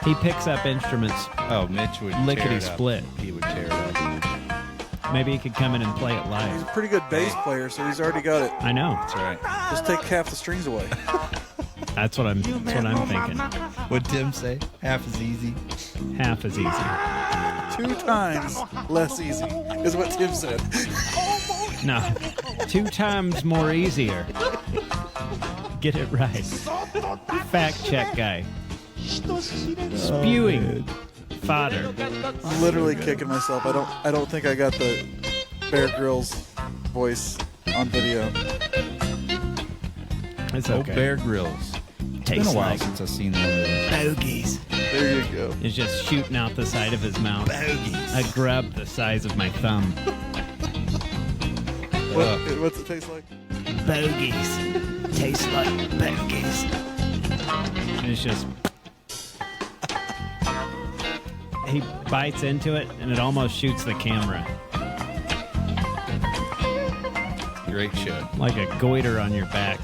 He picks up instruments. Oh, Mitch would lickety split. He would tear it up. Maybe he could come in and play it live. He's a pretty good bass player, so he's already got it. I know. That's right. Just take half the strings away. That's what I'm thinking. What'd Tim say? Half as easy. Half as easy. 2 times less easy is what Tim said. No, 2 times more easier. Get it right. Fact check guy. Spewing fodder. I'm literally kicking myself. I don't think I got the Bear Grylls voice on video. It's Old okay. Bear Grylls. It's been a while since I've seen one of those. Bogies. There you go. It's just shooting out the side of his mouth. Bogies. A grub the size of my thumb. What's it taste like? Bogies. Tastes like bogies. It's just... He bites into it, and it almost shoots the camera. Great show. Like a goiter on your back.